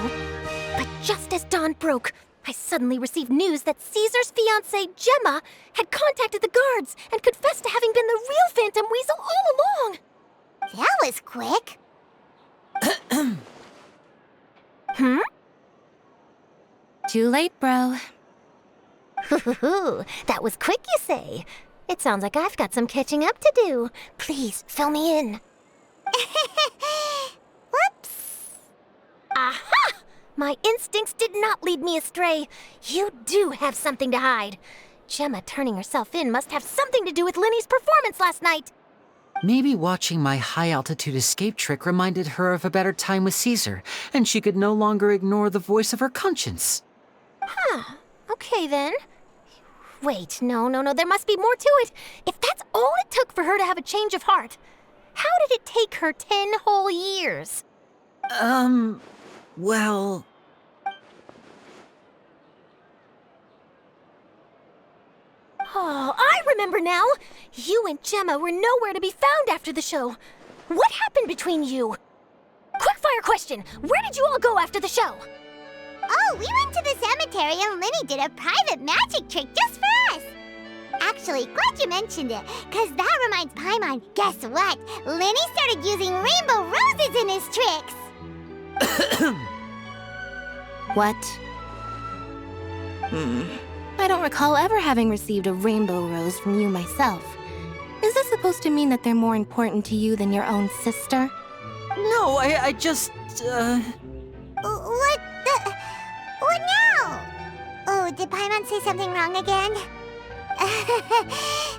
But just as dawn broke, I suddenly received news that Caesar's fiancée, Gemma, had contacted the guards and confessed to having been the real Phantom Weasel all along. That was quick. Hmm? Too late, bro. That was quick, you say? It sounds like I've got some catching up to do. Please, fill me in. Whoops. Aha! My instincts did not lead me astray. You do have something to hide. Gemma turning herself in must have something to do with Lyney's performance last night. Maybe watching my high-altitude escape trick reminded her of a better time with Caesar, and she could no longer ignore the voice of her conscience. Huh. Okay, then. Wait, no, there must be more to it. If that's all it took for her to have a change of heart, how did it take her 10 whole years? Well... Oh, I remember now! You and Gemma were nowhere to be found after the show. What happened between you? Quickfire question! Where did you all go after the show? Oh, we went to the cemetery and Lyney did a private magic trick just for us. Actually, glad you mentioned it, because that reminds Paimon, guess what? Lyney started using rainbow roses in his tricks. What? I don't recall ever having received a rainbow rose from you myself. Is this supposed to mean that they're more important to you than your own sister? No, I just, What now? Oh, did Paimon say something wrong again?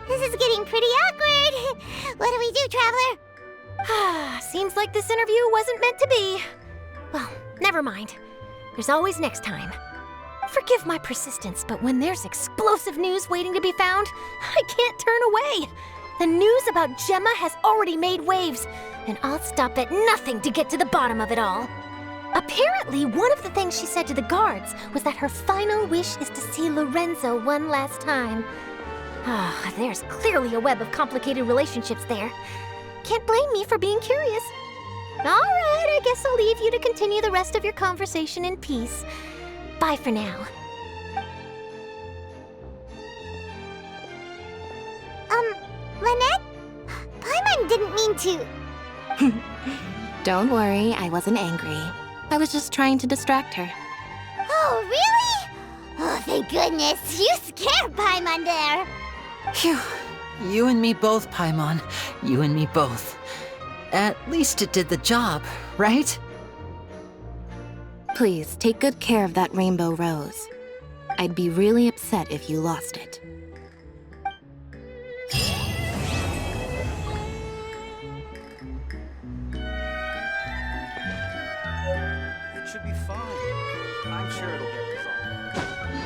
This is getting pretty awkward. What do we do, Traveler? Seems like this interview wasn't meant to be. Well, never mind. There's always next time. Forgive my persistence, but when there's explosive news waiting to be found, I can't turn away. The news about Gemma has already made waves, and I'll stop at nothing to get to the bottom of it all. Apparently, one of the things she said to the guards was that her final wish is to see Lorenzo one last time. There's clearly a web of complicated relationships there. Can't blame me for being curious. All right, I guess I'll leave you to continue the rest of your conversation in peace. Bye for now. Lynette? Paimon didn't mean to... Don't worry, I wasn't angry. I was just trying to distract her. Oh, really? Oh, thank goodness. You scared Paimon there. Phew. You and me both, Paimon. You and me both. At least it did the job, right? Please, take good care of that rainbow rose. I'd be really upset if you lost it. It should be fine. I'm sure it'll get resolved.